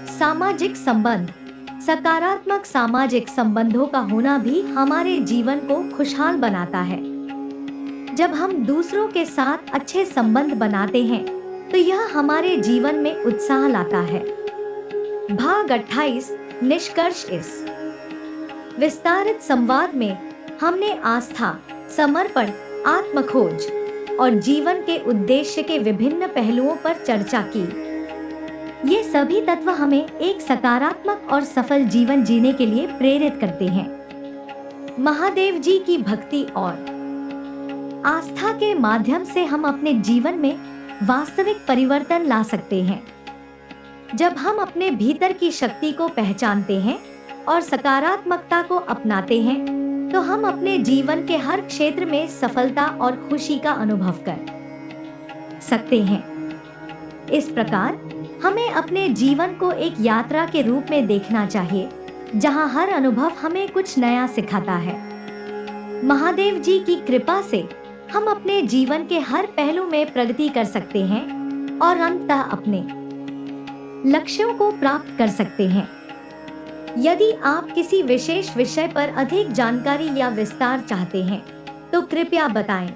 सामाजिक संबंध। सकारात्मक सामाजिक संबंधों का होना भी हमारे जीवन को खुशहाल बनाता है। जब हम दूसरों के साथ अच्छे संबंध बनाते हैं तो यह हमारे जीवन में उत्साह लाता है। भाग 28। निष्कर्ष। इस विस्तारित संवाद में हमने आस्था, समर्पण, आत्मखोज और जीवन के उद्देश्य के विभिन्न पहलुओं पर चर्चा की। ये सभी तत्व हमें एक सकारात्मक और सफल जीवन जीने के लिए प्रेरित करते हैं। महादेव जी की भक्ति और आस्था के माध्यम से हम अपने जीवन में वास्तविक परिवर्तन ला सकते हैं। जब हम अपने भीतर की शक्ति को पहचानते हैं और सकारात्मकता को अपनाते हैं तो हम अपने जीवन के हर क्षेत्र में सफलता और खुशी का अनुभव कर सकते हैं। इस प्रकार हमें अपने जीवन को एक यात्रा के रूप में देखना चाहिए, जहां हर अनुभव हमें कुछ नया सिखाता है। महादेव जी की कृपा से हम अपने जीवन के हर पहलू में प्रगति कर सकते हैं और अंततः अपने लक्ष्यों को प्राप्त कर सकते हैं। यदि आप किसी विशेष विषय पर अधिक जानकारी या विस्तार चाहते हैं तो कृपया बताएं।